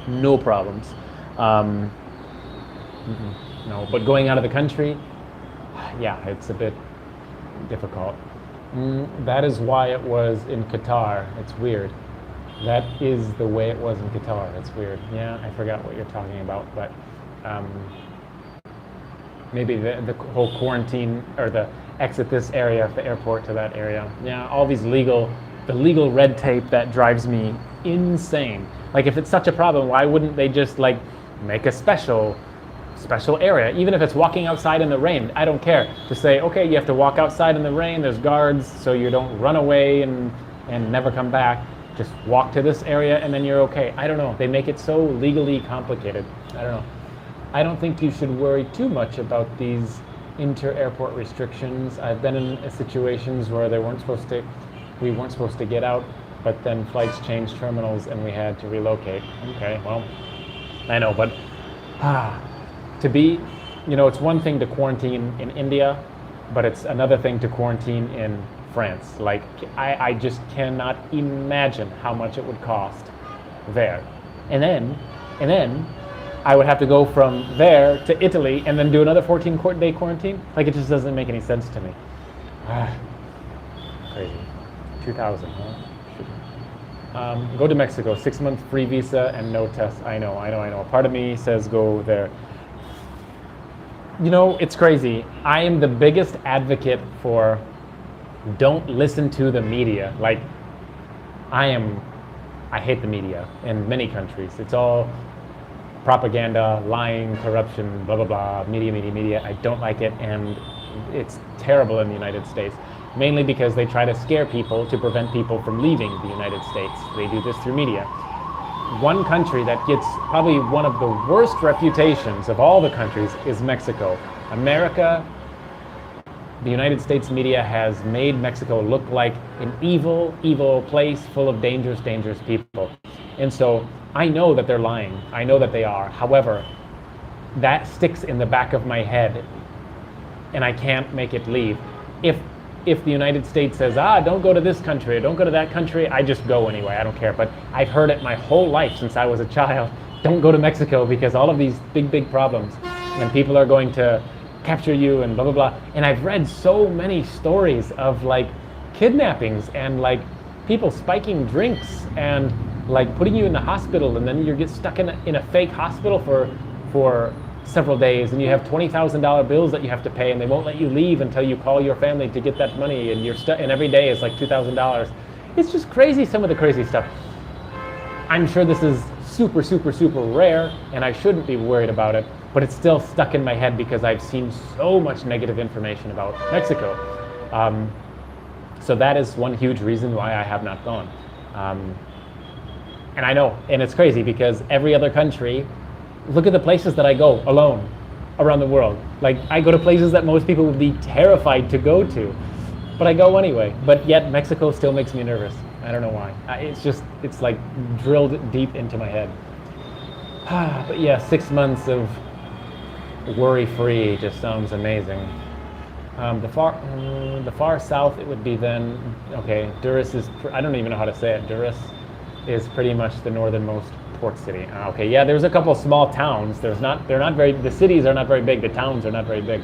No problems. No, but going out of the country, yeah, it's a bit difficult. That is why it was in Qatar. It's weird. That is the way it was in Qatar. It's weird. Yeah, I forgot what you're talking about, but maybe the whole quarantine or the exit this area, the airport to that area. Yeah, all these the legal red tape that drives me insane. Like, if it's such a problem, why wouldn't they just like make a special area, even if it's walking outside in the rain? I don't care. To say, okay, you have to walk outside in the rain, there's guards so you don't run away and never come back. Just walk to this area and then you're okay. I don't know. They make it so legally complicated. I don't know. I don't think you should worry too much about these inter-airport restrictions. I've been in situations where we weren't supposed to get out, but then flights changed terminals and we had to relocate. Okay, well, I know, but to be, it's one thing to quarantine in India, but it's another thing to quarantine in France. Like, I just cannot imagine how much it would cost there. And then I would have to go from there to Italy and then do another 14-day quarantine. Like, it just doesn't make any sense to me. Crazy. 2000, huh? Go to Mexico, 6-month free visa and no test. I know. A part of me says go there. It's crazy. I am the biggest advocate for don't listen to the media. Like, I hate the media in many countries. It's all propaganda, lying, corruption, blah, blah, blah, media. I don't like it, and it's terrible in the United States, mainly because they try to scare people to prevent people from leaving the United States. They do this through media. One country that gets probably one of the worst reputations of all the countries is Mexico. America, the United States media has made Mexico look like an evil, evil place full of dangerous people. And so I know that they're lying. I know that they are. However, that sticks in the back of my head and I can't make it leave. If the United States says, don't go to this country, or don't go to that country, I just go anyway, I don't care. But I've heard it my whole life since I was a child, don't go to Mexico because all of these big problems and people are going to capture you and blah, blah, blah. And I've read so many stories of like kidnappings and like people spiking drinks and like putting you in the hospital, and then you get stuck in a fake hospital for several days, and you have $20,000 bills that you have to pay, and they won't let you leave until you call your family to get that money, and and every day is like $2,000. It's just crazy, some of the crazy stuff. I'm sure this is super rare, and I shouldn't be worried about it, but it's still stuck in my head because I've seen so much negative information about Mexico. So that is one huge reason why I have not gone. And I know, and it's crazy because every other country, look at the places that I go alone around the world. Like, I go to places that most people would be terrified to go to, but I go anyway. But yet Mexico still makes me nervous. I don't know why. It's like drilled deep into my head. But yeah, 6 months of worry-free just sounds amazing. The far south, it would be then, okay, Durrës is, I don't even know how to say it. Durrës is pretty much the northernmost port city. Okay, yeah, there's a couple small towns. The cities are not very big, the towns are not very big.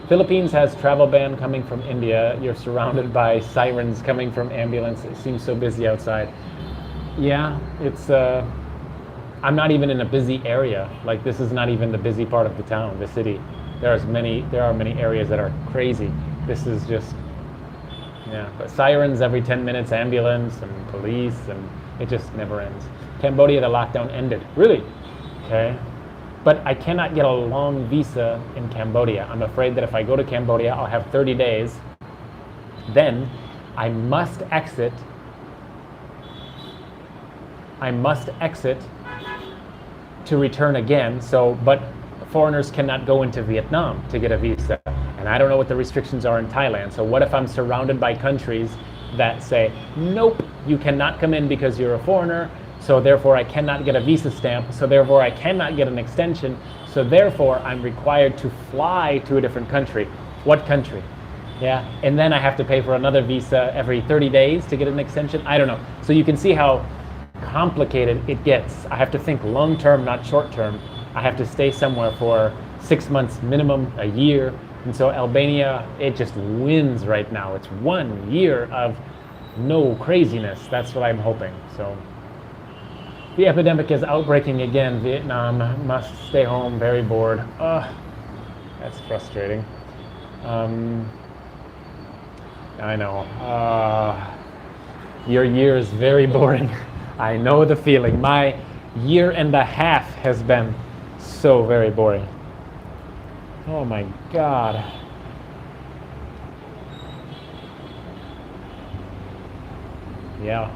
Philippines has travel ban coming from India. You're surrounded by sirens coming from ambulance. It seems so busy outside. Yeah, it's, I'm not even in a busy area. Like, this is not even the busy part of the town, the city. There are many areas that are crazy. This is just, yeah, but sirens every 10 minutes, ambulance and police, and it just never ends. Cambodia, the lockdown ended. Really? Okay. But I cannot get a long visa in Cambodia. I'm afraid that if I go to Cambodia, I'll have 30 days. Then I must exit. To return again. But foreigners cannot go into Vietnam to get a visa. And I don't know what the restrictions are in Thailand. So what if I'm surrounded by countries that say, nope, you cannot come in because you're a foreigner, so therefore I cannot get a visa stamp, so therefore I cannot get an extension, so therefore I'm required to fly to a different country. What country? Yeah, and then I have to pay for another visa every 30 days to get an extension? I don't know. So you can see how complicated it gets. I have to think long term, not short term. I have to stay somewhere for 6 months minimum, a year. And so Albania, it just wins right now. It's 1 year of no craziness. That's what I'm hoping. So the epidemic is outbreaking again. Vietnam must stay home, very bored. That's frustrating. I know. Your year is very boring. I know the feeling. My year and a half has been so very boring. Oh my God. Yeah.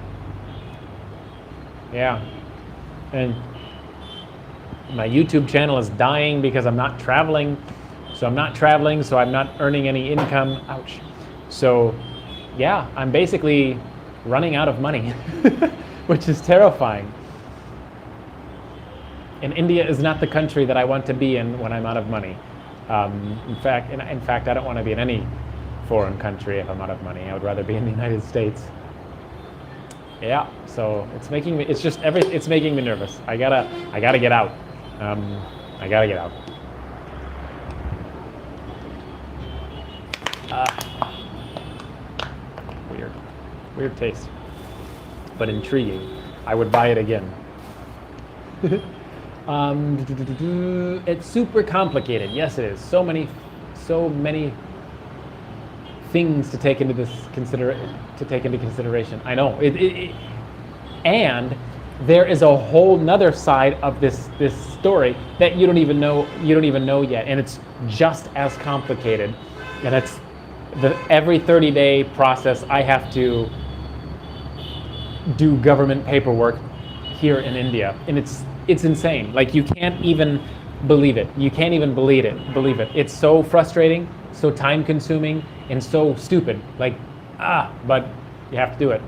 And my YouTube channel is dying because I'm not traveling. So I'm not traveling, so I'm not earning any income. Ouch. So yeah, I'm basically running out of money, which is terrifying. And India is not the country that I want to be in when I'm out of money. In fact, I don't want to be in any foreign country if I'm out of money. I would rather be in the United States. Yeah, so it's making me. It's making me nervous. I gotta get out. I gotta get out. Weird taste, but intriguing. I would buy it again. It's super complicated. Yes, it is. So many things to take into consideration. I know. And there is a whole nother side of this story that you don't even know yet, and it's just as complicated. And it's every 30-day process. I have to do government paperwork here in India, and it's insane. Like, you can't even believe it. You can't even believe it. It's so frustrating, so time-consuming, and so stupid. Like, but you have to do it.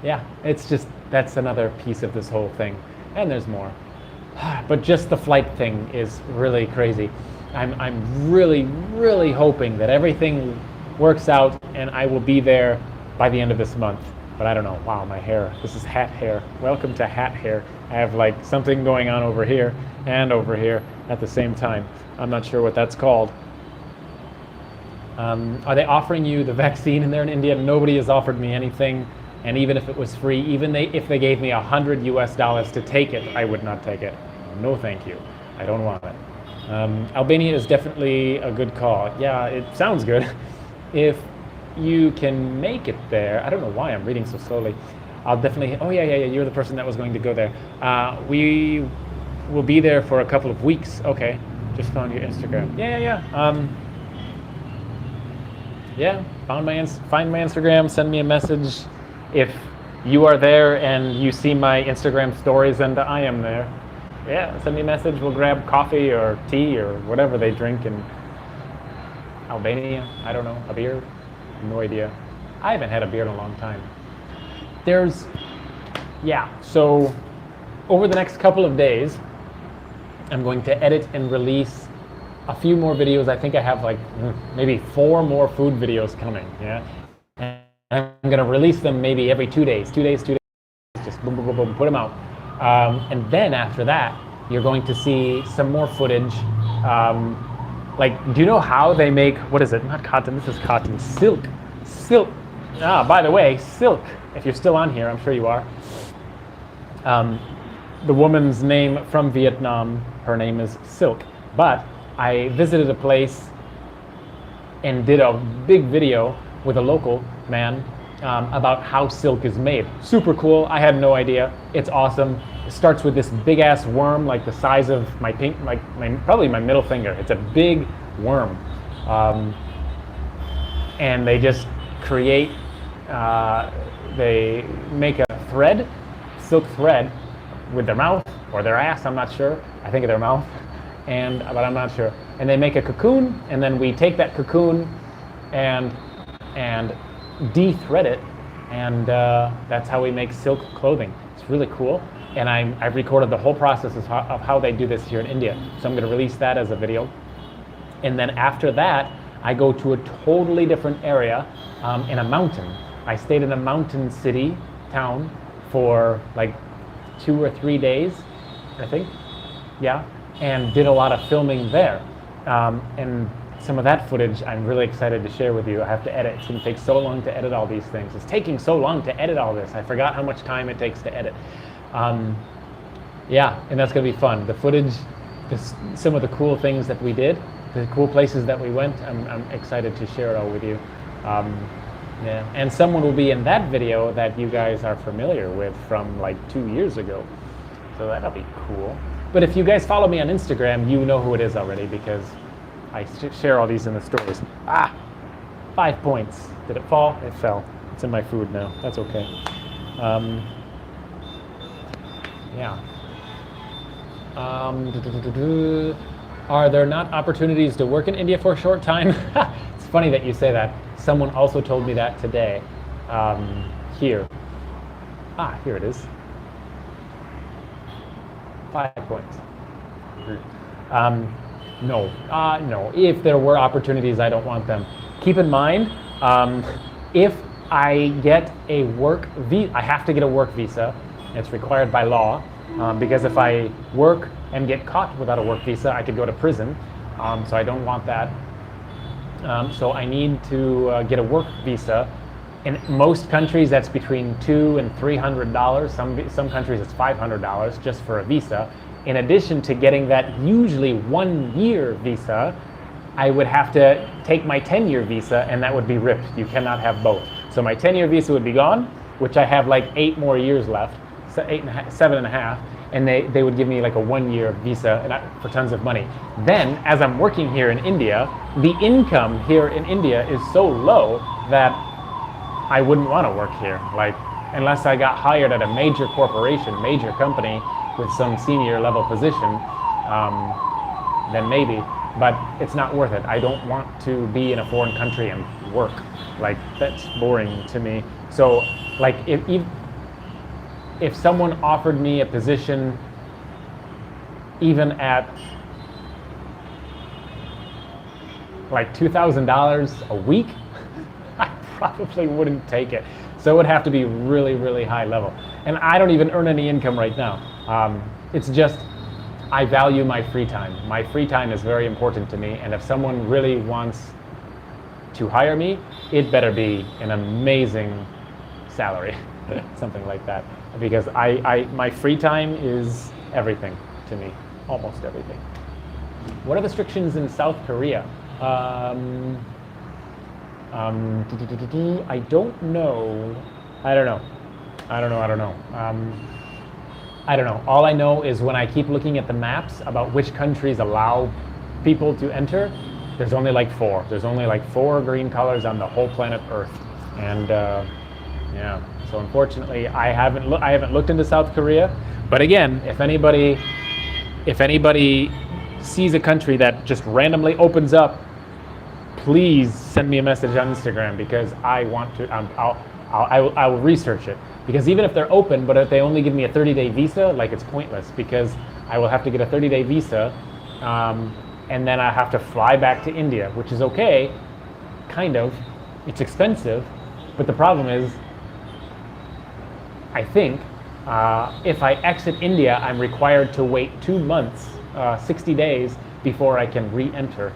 Yeah, it's just, that's another piece of this whole thing, and there's more. But just the flight thing is really crazy. I'm really hoping that everything works out and I will be there by the end of this month. But I don't know. Wow, my hair. This is hat hair. Welcome to hat hair. I have like something going on over here and over here at the same time. I'm not sure what that's called. Are they offering you the vaccine in there in India? Nobody has offered me anything. And even if it was free, if they gave me $100 US to take it, I would not take it. No, thank you. I don't want it. Albania is definitely a good call. Yeah, it sounds good. If you can make it there, I don't know why I'm reading so slowly. I'll definitely, oh yeah, you're the person that was going to go there. We will be there for a couple of weeks. Okay, just found your Instagram. Yeah. Find my Instagram, send me a message. If you are there and you see my Instagram stories and I am there, yeah, send me a message. We'll grab coffee or tea or whatever they drink in Albania. I don't know, a beer? No idea. I haven't had a beer in a long time. So over the next couple of days, I'm going to edit and release a few more videos. I think I have like maybe 4 more food videos coming, yeah? And I'm gonna release them maybe every 2 days, just boom, put them out. And then after that, you're going to see some more footage. Do you know how they make, what is it? Not cotton, this is cotton, silk. By the way, silk, if you're still on here, I'm sure you are. The woman's name from Vietnam, her name is Silk. But I visited a place and did a big video with a local man about how silk is made. Super cool. I had no idea. It's awesome. It starts with this big ass worm, like the size of my probably my middle finger. It's a big worm, and they just create. They make a thread, silk thread, with their mouth or their ass. I'm not sure. I think of their mouth, but I'm not sure. And they make a cocoon, and then we take that cocoon and de-thread it, and that's how we make silk clothing. It's really cool, and I've recorded the whole process of how they do this here in India. So I'm going to release that as a video, and then after that, I go to a totally different area in a mountain. I stayed in a mountain town for like 2 or 3 days, I think, yeah, and did a lot of filming there, and some of that footage I'm really excited to share with you. I have to edit. It's going to take so long to edit all these things. It's taking so long to edit all this. I forgot how much time it takes to edit. Yeah, and that's going to be fun. The footage, some of the cool things that we did, the cool places that we went, I'm excited to share it all with you. Yeah, and someone will be in that video that you guys are familiar with from like 2 years ago. So that'll be cool. But if you guys follow me on Instagram, you know who it is already because I share all these in the stories. 5 points. Did it fall? It fell. It's in my food now. That's okay. Yeah. Are there not opportunities to work in India for a short time? It's funny that you say that. Someone also told me that today. Here. Here it is. 5 points. No. No. If there were opportunities, I don't want them. Keep in mind, if I get a work visa, I have to get a work visa. It's required by law, because if I work and get caught without a work visa, I could go to prison. So I don't want that. So I need to get a work visa. In most countries, that's between $200 and $300. Some countries, it's $500 just for a visa. In addition to getting that usually 1-year visa, I would have to take my 10-year visa, and that would be ripped. You cannot have both. So my 10-year visa would be gone, which I have like 8 more years left, 7.5, and they would give me like a 1-year visa for tons of money. Then, as I'm working here in India, the income here in India is so low that I wouldn't want to work here. Like, unless I got hired at a major corporation, major company with some senior level position, then maybe. But it's not worth it. I don't want to be in a foreign country and work. Like, that's boring to me. So, like, if someone offered me a position even at like $2,000 a week, I probably wouldn't take it. So it would have to be really, really high level. And I don't even earn any income right now. It's just, I value my free time. My free time is very important to me, and if someone really wants to hire me, it better be an amazing salary, something like that. Because my free time is everything to me, almost everything. What are the restrictions in South Korea? I don't know. I don't know. All I know is when I keep looking at the maps about which countries allow people to enter, there's only like 4. There's only like 4 green colors on the whole planet Earth. And yeah, so unfortunately I haven't looked into South Korea. But again, if anybody sees a country that just randomly opens up, please send me a message on Instagram, because I want to. I will research it, because even if they're open, but if they only give me a 30-day visa, like, it's pointless, because I will have to get a 30-day visa, and then I have to fly back to India, which is okay, kind of. It's expensive, but the problem is, I think, if I exit India, I'm required to wait 2 months, 60 days, before I can re-enter.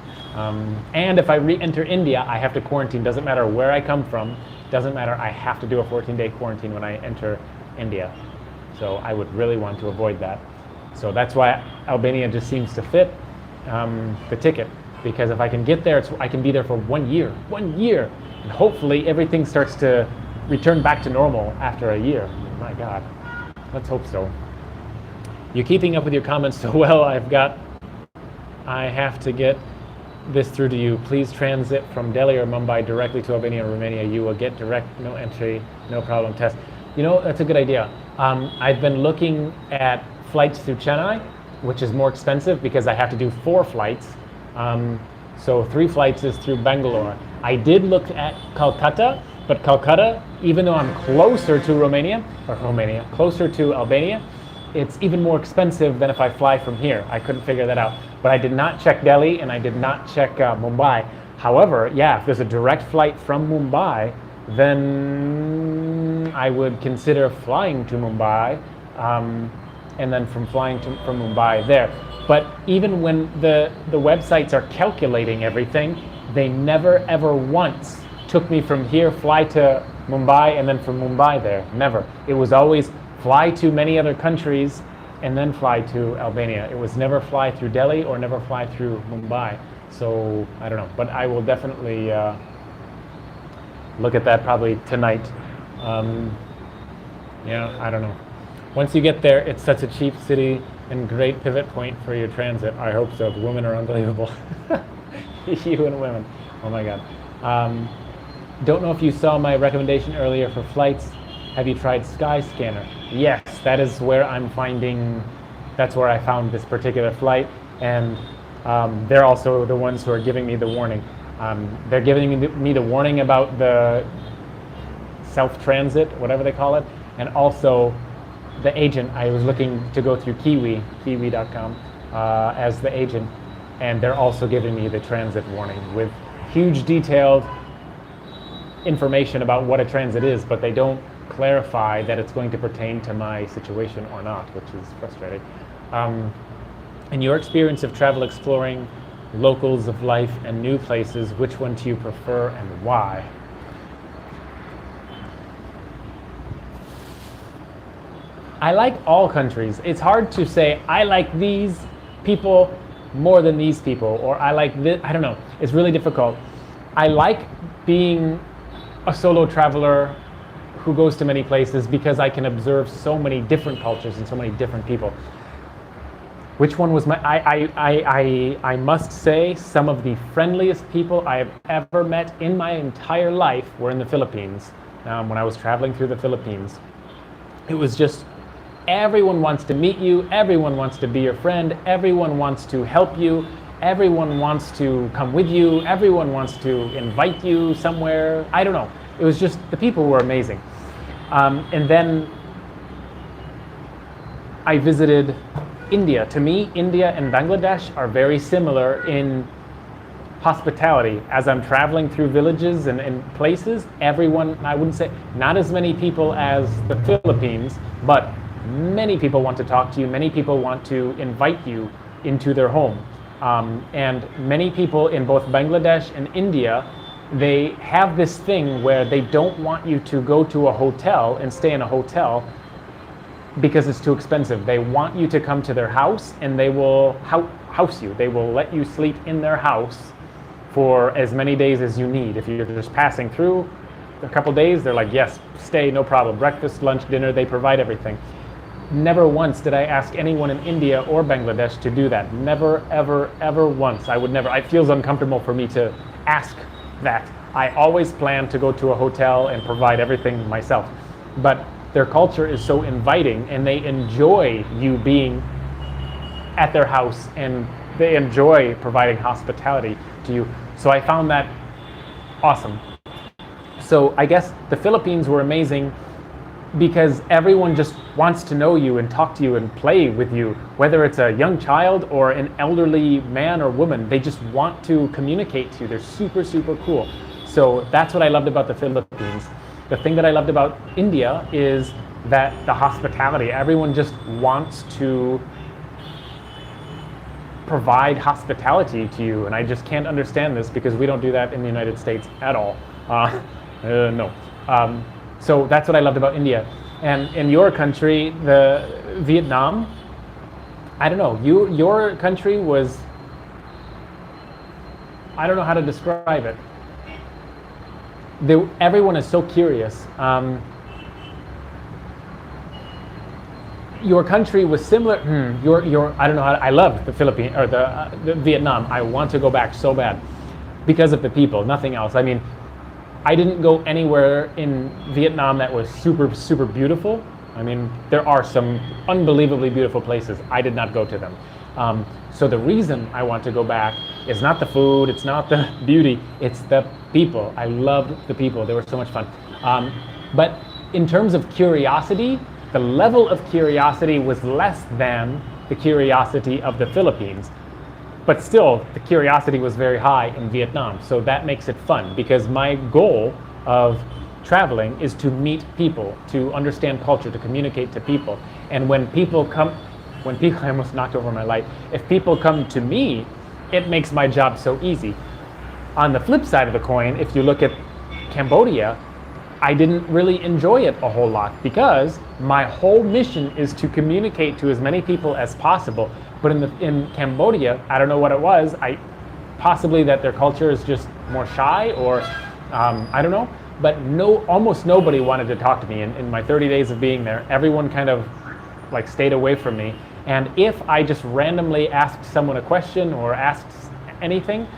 And if I re-enter India, I have to quarantine. Doesn't matter where I come from. Doesn't matter. I have to do a 14-day quarantine when I enter India. So I would really want to avoid that. So that's why Albania just seems to fit the ticket. Because if I can get there, I can be there for 1 year. 1 year! And hopefully everything starts to return back to normal after a year. My God. Let's hope so. You're keeping up with your comments so well. I have to get this through to you. Please transit from Delhi or Mumbai directly to Albania or Romania. You will get direct, no entry, no problem test. You know, that's a good idea. I've been looking at flights through Chennai, which is more expensive because I have to do 4 flights. So 3 flights is through Bangalore. I did look at Calcutta, but Calcutta, even though I'm closer to closer to Albania, it's even more expensive than if I fly from here. I couldn't figure that out. But I did not check Delhi, and I did not check Mumbai. However, yeah, if there's a direct flight from Mumbai, then I would consider flying to Mumbai, and then from Mumbai there. But even when the websites are calculating everything, they never ever once took me from here, fly to Mumbai, and then from Mumbai there. Never. It was always fly to many other countries and then fly to Albania. It was never fly through Delhi or never fly through Mumbai. So I don't know, but I will definitely look at that probably tonight. Yeah, I don't know. Once you get there, it's such a cheap city and great pivot point for your transit. I hope so. The women are unbelievable. You and women. Oh my God. Don't know if you saw my recommendation earlier for flights. Have you tried Skyscanner? Yes, that is where I'm finding that's where I found this particular flight, and they're also the ones who are giving me the warning. They're giving me the warning about the self-transit, whatever they call it, and also the agent. I was looking to go through kiwi.com as the agent, and they're also giving me the transit warning with huge detailed information about what a transit is, but they don't clarify that it's going to pertain to my situation or not, which is frustrating. In your experience of travel exploring locals of life and new places, which one do you prefer and why? I like all countries. It's hard to say I like these people more than these people, or I like this. I don't know. It's really difficult. I like being a solo traveler who goes to many places because I can observe so many different cultures and so many different people. Which one was my? I must say some of the friendliest people I have ever met in my entire life were in the Philippines. When I was traveling through the Philippines, it was just everyone wants to meet you, everyone wants to be your friend, everyone wants to help you, everyone wants to come with you, everyone wants to invite you somewhere. I don't know. It was just, the people were amazing. And then I visited India. To me, India and Bangladesh are very similar in hospitality. As I'm traveling through villages and places, everyone, I wouldn't say, not as many people as the Philippines, but many people want to talk to you, many people want to invite you into their home. And many people in both Bangladesh and India, they have this thing where they don't want you to go to a hotel and stay in a hotel because it's too expensive. They want you to come to their house, and they will house you. They will let you sleep in their house for as many days as you need. If you're just passing through a couple days, they're like, yes, stay, no problem. Breakfast, lunch, dinner, they provide everything. Never once did I ask anyone in India or Bangladesh to do that. Never, ever, ever once. I would never. It feels uncomfortable for me to ask that. I always plan to go to a hotel and provide everything myself. But their culture is so inviting, and they enjoy you being at their house, and they enjoy providing hospitality to you. So I found that awesome. So I guess the Philippines were amazing because everyone just wants to know you and talk to you and play with you, whether it's a young child or an elderly man or woman. They just want to communicate to you. They're super, super cool. So that's what I loved about the Philippines. The thing that I loved about India is that the hospitality. Everyone just wants to provide hospitality to you, and I just can't understand this because we don't do that in the United States at all. No. So that's what I loved about India. And in your country, the Vietnam, I don't know, your country was, I don't know how to describe it. Everyone is so curious. Your country was similar. I don't know I love the Philippines or the Vietnam. I want to go back so bad because of the people, nothing else. I mean, I didn't go anywhere in Vietnam that was super, super beautiful. I mean, there are some unbelievably beautiful places. I did not go to them. So the reason I want to go back is not the food, it's not the beauty, it's the people. I loved the people. They were so much fun. But in terms of curiosity, the level of curiosity was less than the curiosity of the Philippines. But still, the curiosity was very high in Vietnam. So that makes it fun because my goal of traveling is to meet people, to understand culture, to communicate to people. And when people, I almost knocked over my light. If people come to me, it makes my job so easy. On the flip side of the coin, if you look at Cambodia, I didn't really enjoy it a whole lot because my whole mission is to communicate to as many people as possible. But in Cambodia, I don't know what it was. Possibly that their culture is just more shy, or I don't know. But almost nobody wanted to talk to me in my 30 days of being there. Everyone kind of like stayed away from me. And if I just randomly asked someone a question or asked anything,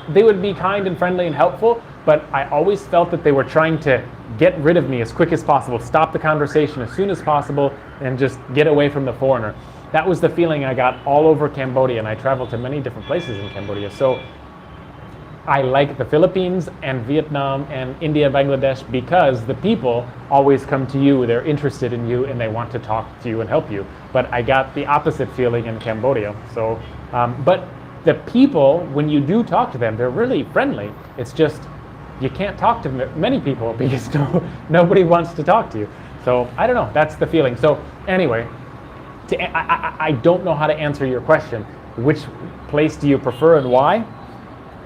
they would be kind and friendly and helpful. But I always felt that they were trying to get rid of me as quick as possible, stop the conversation as soon as possible, and just get away from the foreigner. that was the feeling I got all over Cambodia, and I traveled to many different places in Cambodia. So I like the Philippines and Vietnam and India, Bangladesh, because the people always come to you, they're interested in you, and they want to talk to you and help you. But I got the opposite feeling in Cambodia. So, but the people, when you do talk to them, they're really friendly. It's just, you can't talk to many people because nobody wants to talk to you. So I don't know, that's the feeling. So anyway, I don't know how to answer your question. Which place do you prefer and why?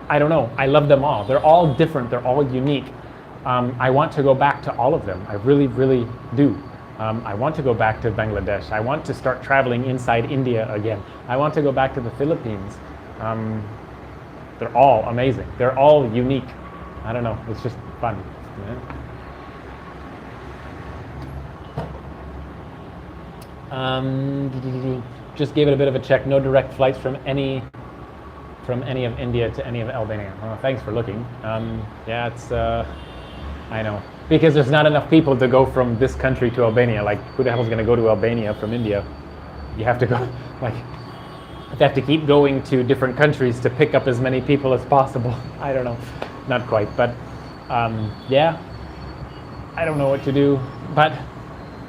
I don't know. I love them all. They're all different. They're all unique. I want to go back to all of them. I really, really do. I want to go back to Bangladesh. I want to start traveling inside India again. I want to go back to the Philippines. They're all amazing. They're all unique. I don't know. It's just fun. Just gave it a bit of a check. No direct flights from any of India to any of Albania. Well, thanks for looking. Yeah, it's, I know. Because there's not enough people to go from this country to Albania. Like, who the hell is going to go to Albania from India? You have to go, like, they have to keep going to different countries to pick up as many people as possible. I don't know. Not quite, but yeah. I don't know what to do. But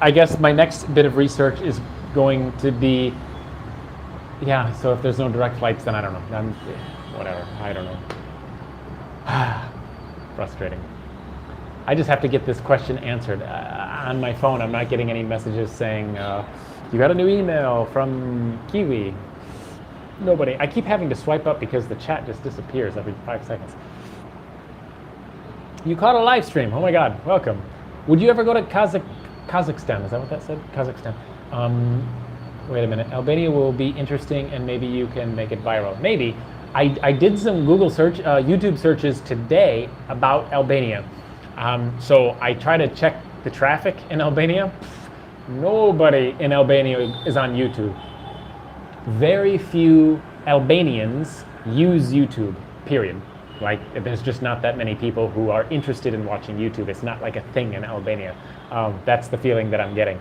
I guess my next bit of research is going to be, yeah, so if there's no direct flights, then I don't know. Whatever, I don't know. Frustrating. I just have to get this question answered. On my phone, I'm not getting any messages saying, you got a new email from Kiwi. Nobody. I keep having to swipe up because the chat just disappears every 5 seconds. You caught a live stream. Oh my God, welcome. Would you ever go to Kazakhstan? Is that what that said? Kazakhstan. Wait a minute. Albania will be interesting, and maybe you can make it viral. Maybe. I did some Google search, YouTube searches today about Albania. So I try to check the traffic in Albania. Nobody in Albania is on YouTube. Very few Albanians use YouTube, period. Like, there's just not that many people who are interested in watching YouTube. It's not like a thing in Albania. That's the feeling that I'm getting.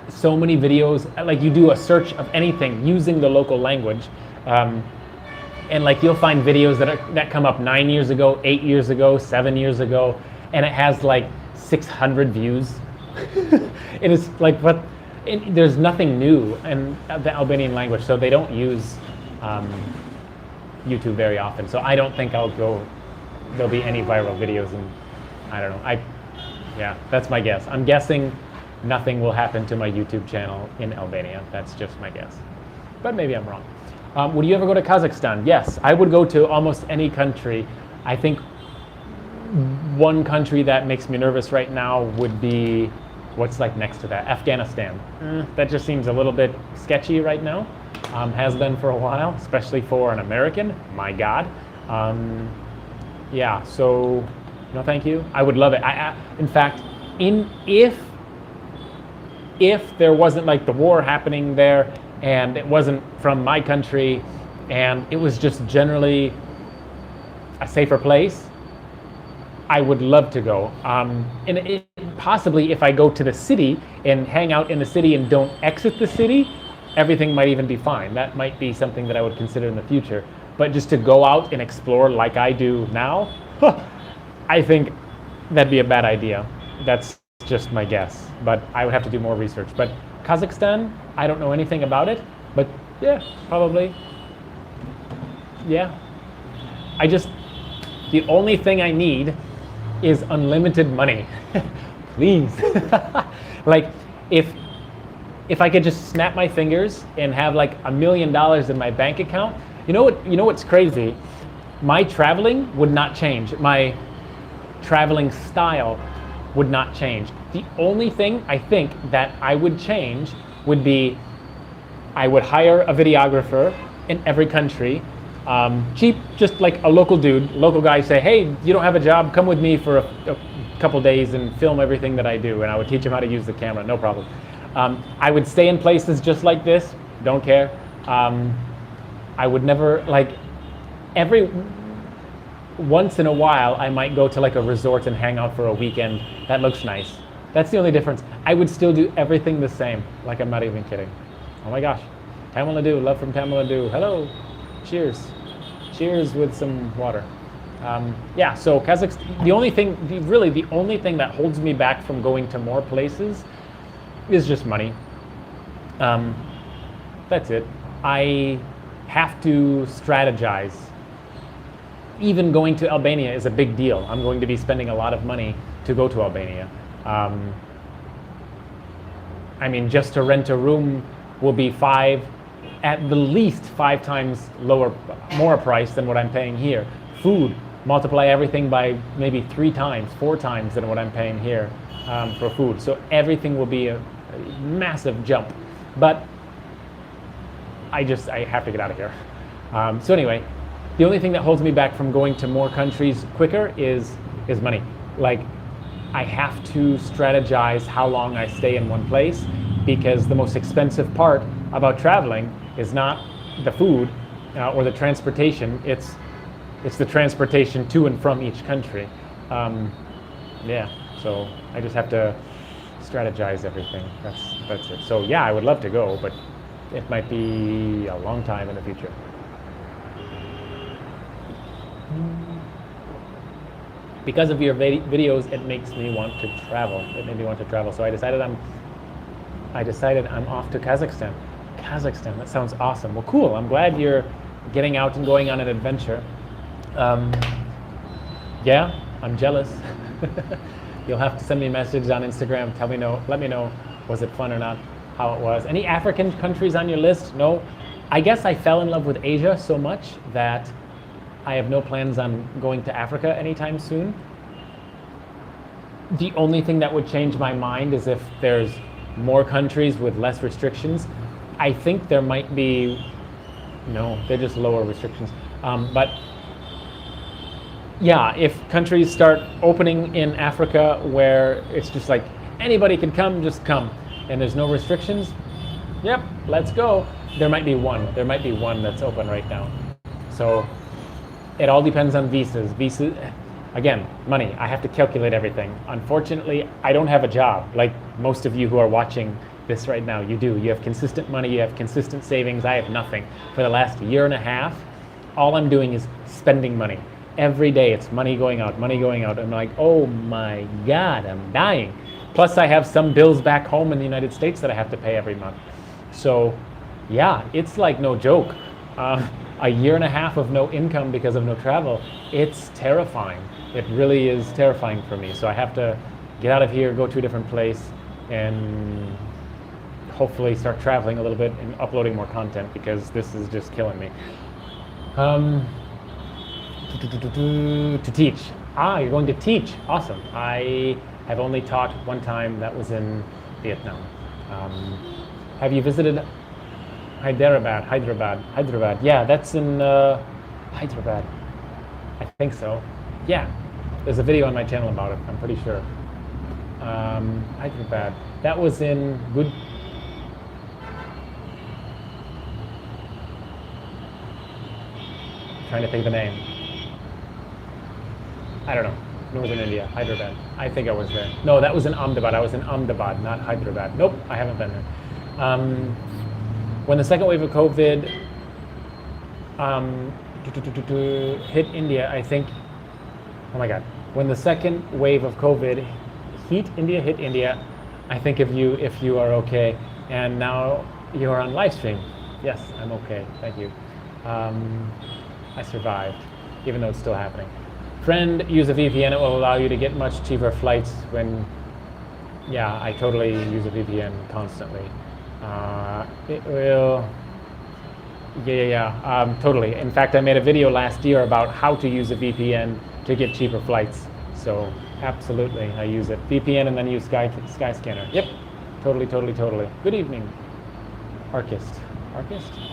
So many videos, like you do a search of anything using the local language, and like you'll find videos that come up 9 years ago, 8 years ago, 7 years ago, and it has like 600 views. It is like, but there's nothing new in the Albanian language, so they don't use YouTube very often. So I don't think there'll be any viral videos, and I don't know. Yeah, that's my guess. I'm guessing nothing will happen to my YouTube channel in Albania. That's just my guess. But maybe I'm wrong. Would you ever go to Kazakhstan? Yes, I would go to almost any country. I think one country that makes me nervous right now would be, what's like next to that? Afghanistan. That just seems a little bit sketchy right now. Has been for a while, especially for an American. My God. Yeah, so no thank you. I would love it. In fact, if there wasn't like the war happening there, and it wasn't from my country, and it was just generally a safer place, I would love to go. And possibly if I go to the city and hang out in the city and don't exit the city, everything might even be fine. That might be something that I would consider in the future. But just to go out and explore like I do now, I think that'd be a bad idea. That's just my guess, but I would have to do more research. But Kazakhstan, I don't know anything about it, but yeah, probably. Yeah. The only thing I need is unlimited money. Please. Like, if I could just snap my fingers and have like $1 million in my bank account, you know what's crazy? My traveling would not change. My traveling style would not change. The only thing I think that I would change would be I would hire a videographer in every country, cheap, just like a local dude, local guy, say, hey, you don't have a job, come with me for a couple days and film everything that I do, and I would teach him how to use the camera, no problem. I would stay in places just like this, don't care. I would never, like, once in a while, I might go to like a resort and hang out for a weekend. That looks nice. That's the only difference. I would still do everything the same. Like, I'm not even kidding. Oh my gosh. Tamil Nadu, love from Tamil Nadu. Hello. Cheers. Cheers with some water. Yeah, so Kazakhstan, the only thing, really the only thing that holds me back from going to more places is just money. That's it. I have to strategize. Even going to Albania is a big deal. I'm going to be spending a lot of money to go to Albania. I mean, just to rent a room will be at the least 5 times more price than what I'm paying here. Food, multiply everything by maybe 3 times, 4 times than what I'm paying here for food. So everything will be a massive jump. But I have to get out of here. So anyway, the only thing that holds me back from going to more countries quicker is money. Like, I have to strategize how long I stay in one place, because the most expensive part about traveling is not the food or the transportation. It's the transportation to and from each country. Yeah, so I just have to strategize everything. That's it. So yeah, I would love to go, but it might be a long time in the future. Because of your videos, it makes me want to travel. It made me want to travel. So I decided I'm off to Kazakhstan. Kazakhstan, that sounds awesome. Well, cool. I'm glad you're getting out and going on an adventure. Yeah, I'm jealous. You'll have to send me a message on Instagram. Let me know, was it fun or not, how it was. Any African countries on your list? No. I guess I fell in love with Asia so much that I have no plans on going to Africa anytime soon. The only thing that would change my mind is if there's more countries with less restrictions. I think there might be, no, they're just lower restrictions. But yeah, if countries start opening in Africa where it's just like anybody can come, just come, and there's no restrictions, yep, let's go. There might be one that's open right now. So it all depends on visas. Again, money. I have to calculate everything. Unfortunately, I don't have a job like most of you who are watching this right now. You do. You have consistent money. You have consistent savings. I have nothing. For the last year and a half, all I'm doing is spending money. Every day it's money going out, money going out. I'm like, oh my God, I'm dying. Plus I have some bills back home in the United States that I have to pay every month. So yeah, it's like no joke. A year and a half of no income because of no travel, it's terrifying. It really is terrifying for me. So I have to get out of here, go to a different place, and hopefully start traveling a little bit and uploading more content, because this is just killing me. To teach. You're going to teach. Awesome. I have only taught one time. That was in Vietnam. Have you visited Hyderabad. Yeah, that's in Hyderabad. I think so. Yeah, there's a video on my channel about it, I'm pretty sure. Hyderabad. That was in trying to think of the name. I don't know. Northern India, Hyderabad. I think I was there. No, that was in Ahmedabad. I was in Ahmedabad, not Hyderabad. Nope, I haven't been there. When the second wave of COVID hit India, I think, oh my God, when the second wave of COVID hit India, I think if you are okay, and now you're on live stream. Yes, I'm okay, thank you. I survived, even though it's still happening. Friend, use a VPN, it will allow you to get much cheaper flights when, yeah, I totally use a VPN constantly. It will, totally. In fact, I made a video last year about how to use a VPN to get cheaper flights. So absolutely, I use it. VPN and then use Skyscanner. Yep, totally. Good evening, Archist. I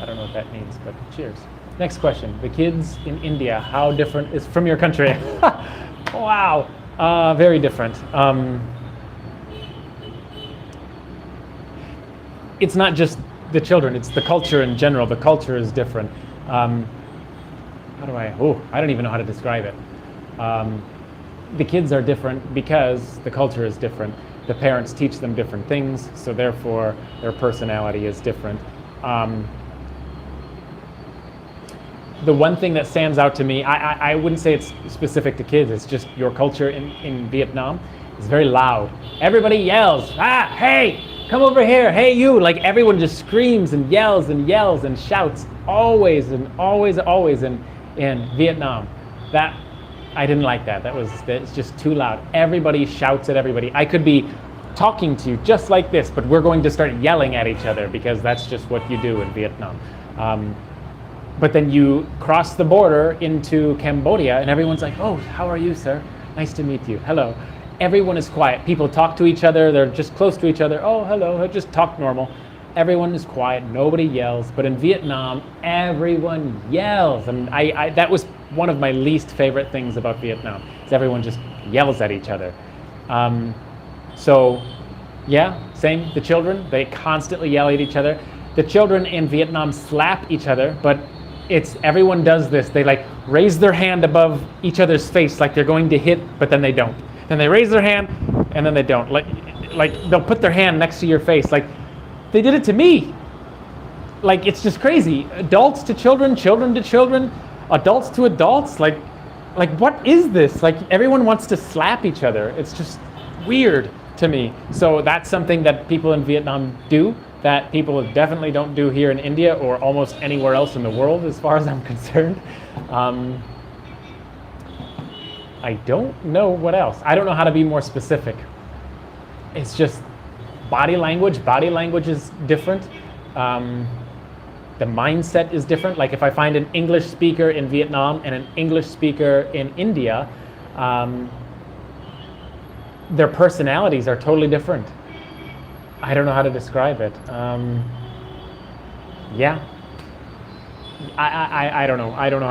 don't know what that means, but cheers. Next question. The kids in India, how different is from your country? Wow, very different. It's not just the children, it's the culture in general. The culture is different. I don't even know how to describe it. The kids are different because the culture is different. the parents teach them different things, so therefore their personality is different. The one thing that stands out to me, I wouldn't say it's specific to kids, it's just your culture in Vietnam is very loud. Everybody yells, hey, come over here, hey you, like everyone just screams and yells and shouts always in Vietnam. That, I didn't like that. It's just too loud. Everybody shouts at everybody. I could be talking to you just like this, but we're going to start yelling at each other because that's just what you do in Vietnam. But then you cross the border into Cambodia and everyone's like, oh, how are you, sir? Nice to meet you. Hello. Everyone is quiet. People talk to each other. They're just close to each other. Oh, hello. Just talk normal. Everyone is quiet. Nobody yells. But in Vietnam, everyone yells. And that was one of my least favorite things about Vietnam, is everyone just yells at each other. So, yeah, same. The children, they constantly yell at each other. The children in Vietnam slap each other, but everyone does this. They like raise their hand above each other's face like they're going to hit, but then they don't. Then they raise their hand, and then they don't. Like they'll put their hand next to your face. Like, they did it to me. Like, it's just crazy. Adults to children, children to children, adults to adults. Like what is this? Like, everyone wants to slap each other. It's just weird to me. So that's something that people in Vietnam do that people definitely don't do here in India or almost anywhere else in the world, as far as I'm concerned. I don't know what else. I don't know how to be more specific. It's just body language. Body language is different. The mindset is different. Like, if I find an English speaker in Vietnam and an English speaker in India, their personalities are totally different. I don't know how to describe it. Yeah. I don't know. I don't know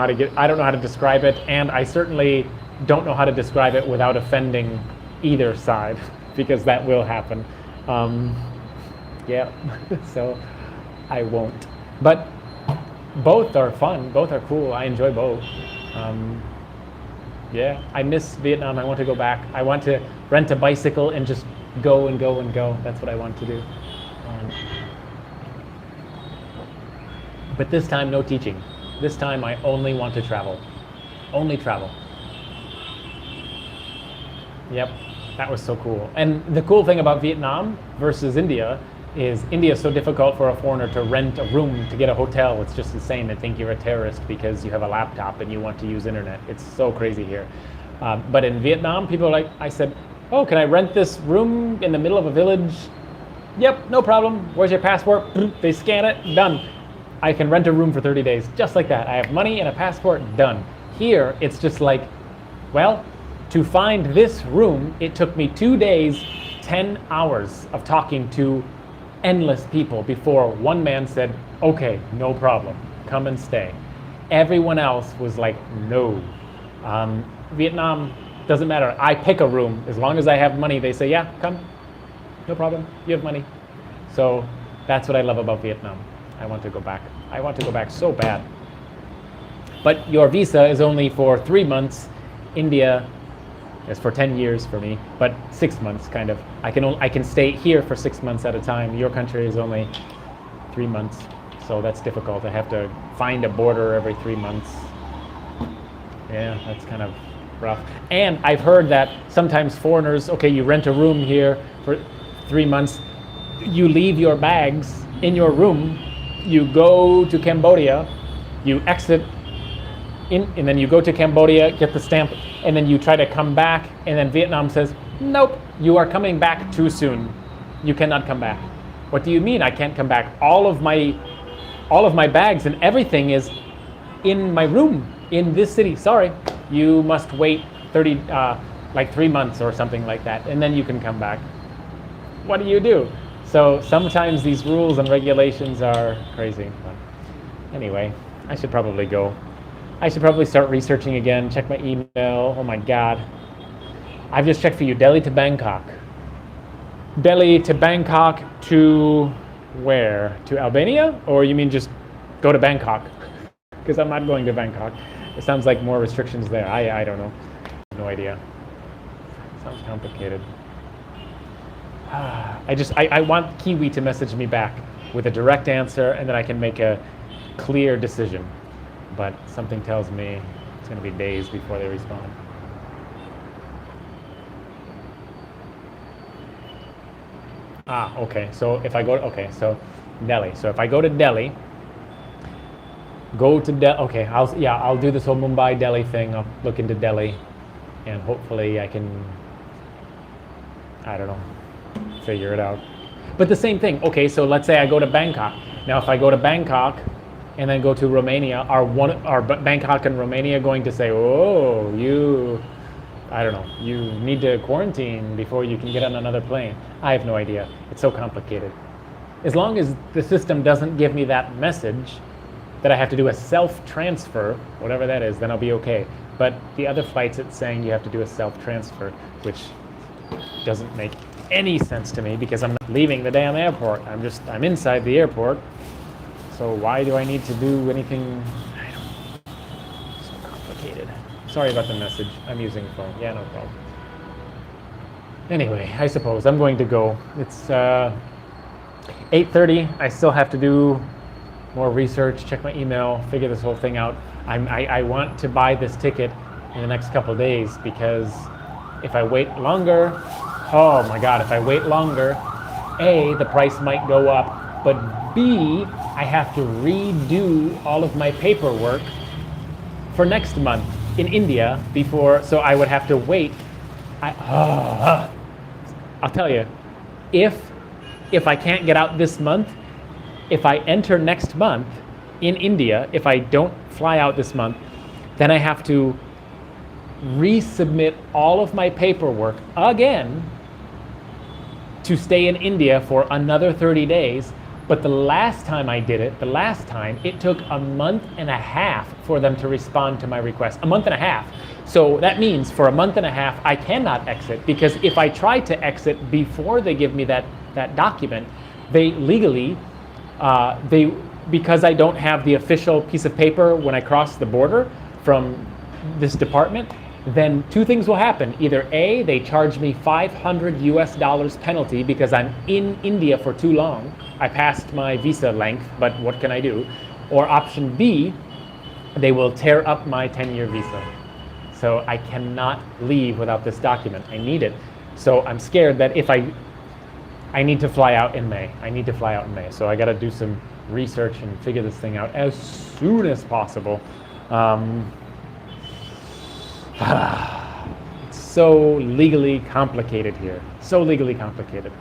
how to describe it, and I certainly don't know how to describe it without offending either side, because that will happen. Yeah. So I won't. But both are fun. Both are cool. I enjoy both. Yeah. I miss Vietnam. I want to go back. I want to rent a bicycle and just go and go and go. That's what I want to do. But this time, no teaching. This time, I only want to travel. Only travel. Yep, that was so cool. And the cool thing about Vietnam versus India is India is so difficult for a foreigner to rent a room, to get a hotel. It's just insane. They think you're a terrorist because you have a laptop and you want to use internet. It's so crazy here. But in Vietnam, people are like, I said, oh, can I rent this room in the middle of a village? Yep, no problem. Where's your passport? They scan it, done. I can rent a room for 30 days, just like that. I have money and a passport, done. Here, it's just like, well, to find this room, it took me 2 days, 10 hours of talking to endless people before one man said, okay, no problem, come and stay. Everyone else was like, no. Vietnam, doesn't matter. I pick a room. As long as I have money, they say, yeah, come. No problem. You have money. So that's what I love about Vietnam. I want to go back. I want to go back so bad. But your visa is only for 3 months. India is for 10 years for me, but 6 months kind of. I can stay here for 6 months at a time. Your country is only 3 months. So that's difficult. I have to find a border every 3 months. Yeah, that's kind of rough. And I've heard that sometimes foreigners, okay, you rent a room here for 3 months, you leave your bags in your room, you go to Cambodia, you exit in, and then you go to Cambodia, get the stamp, and then you try to come back, and then Vietnam says, nope, you are coming back too soon. You cannot come back. What do you mean I can't come back? All of my bags and everything is in my room in this city. Sorry, you must wait 3 months or something like that, and then you can come back. What do you do? So sometimes these rules and regulations are crazy. But anyway, I should probably go. I should probably start researching again, check my email. Oh my God. I've just checked for you, Delhi to Bangkok. Delhi to Bangkok to where? To Albania? Or you mean just go to Bangkok? Because I'm not going to Bangkok. It sounds like more restrictions there. I don't know. No idea. Sounds complicated. I want Kiwi to message me back with a direct answer, and then I can make a clear decision. But something tells me it's going to be days before they respond. Okay. So if I go, okay, so Delhi. So if I go to Delhi, okay, I'll do this whole Mumbai Delhi thing. I'll look into Delhi, and hopefully I can, I don't know, figure it out. But the same thing. Okay, so let's say I go to Bangkok. Now, if I go to Bangkok and then go to Romania, are Bangkok and Romania going to say, "Oh, I don't know, you need to quarantine before you can get on another plane"? I have no idea. It's so complicated. As long as the system doesn't give me that message that I have to do a self-transfer, whatever that is, then I'll be okay. But the other flights, it's saying you have to do a self-transfer, which doesn't make any sense to me because I'm not leaving the damn airport. I'm inside the airport. So why do I need to do anything? I don't know. So complicated. Sorry about the message. I'm using a phone. Yeah, no problem. Anyway, I suppose I'm going to go. It's 8:30. I still have to do more research, check my email, figure this whole thing out. I want to buy this ticket in the next couple of days because if I wait longer, oh my God, if I wait longer, A, the price might go up, but B, I have to redo all of my paperwork for next month in India before, so I would have to wait. I'll tell you, if I can't get out this month, if I enter next month in India, if I don't fly out this month, then I have to resubmit all of my paperwork again to stay in India for another 30 days. But the last time I did it, it took a month and a half for them to respond to my request. A month and a half. So that means for a month and a half, I cannot exit, because if I try to exit before they give me that document, they legally, because I don't have the official piece of paper when I cross the border from this department, then two things will happen. Either A, they charge me $500 penalty because I'm in India for too long. I passed my visa length, but what can I do? Or option B, they will tear up my 10-year visa. So I cannot leave without this document. I need it. So I'm scared that if I need to fly out in May. So I got to do some research and figure this thing out as soon as possible. It's so legally complicated here. So legally complicated.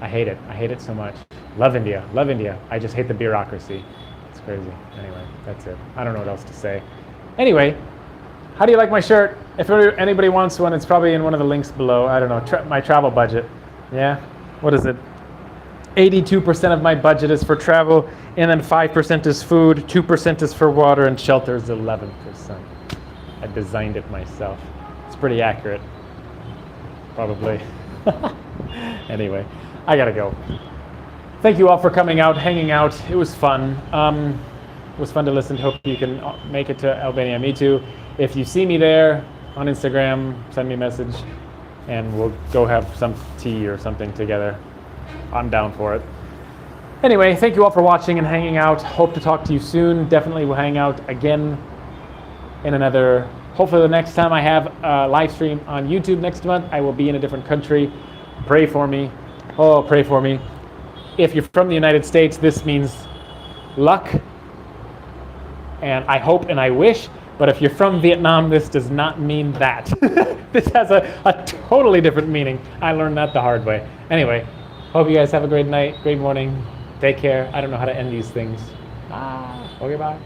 I hate it. I hate it so much. Love India. I just hate the bureaucracy. It's crazy. Anyway, that's it. I don't know what else to say. Anyway, how do you like my shirt? If anybody wants one, it's probably in one of the links below. I don't know. My travel budget. Yeah? What is it? 82% of my budget is for travel, and then 5% is food, 2% is for water, and shelter is 11%. I designed it myself. It's pretty accurate. Probably. Anyway, I gotta go. Thank you all for coming out, hanging out. It was fun. It was fun to listen. Hope you can make it to Albania. Me too. If you see me there on Instagram, send me a message, and we'll go have some tea or something together. I'm down for it. Anyway, thank you all for watching and hanging out. Hope to talk to you soon. Definitely will hang out again in another, hopefully the next time I have a live stream on YouTube next month, I will be in a different country. Pray for me. Oh, pray for me. If you're from the United States, this means luck, and I hope and I wish. But if you're from Vietnam, this does not mean that. This has a totally different meaning. I learned that the hard way. Anyway, hope you guys have a great night, great morning. Take care. I don't know how to end these things. Okay, bye.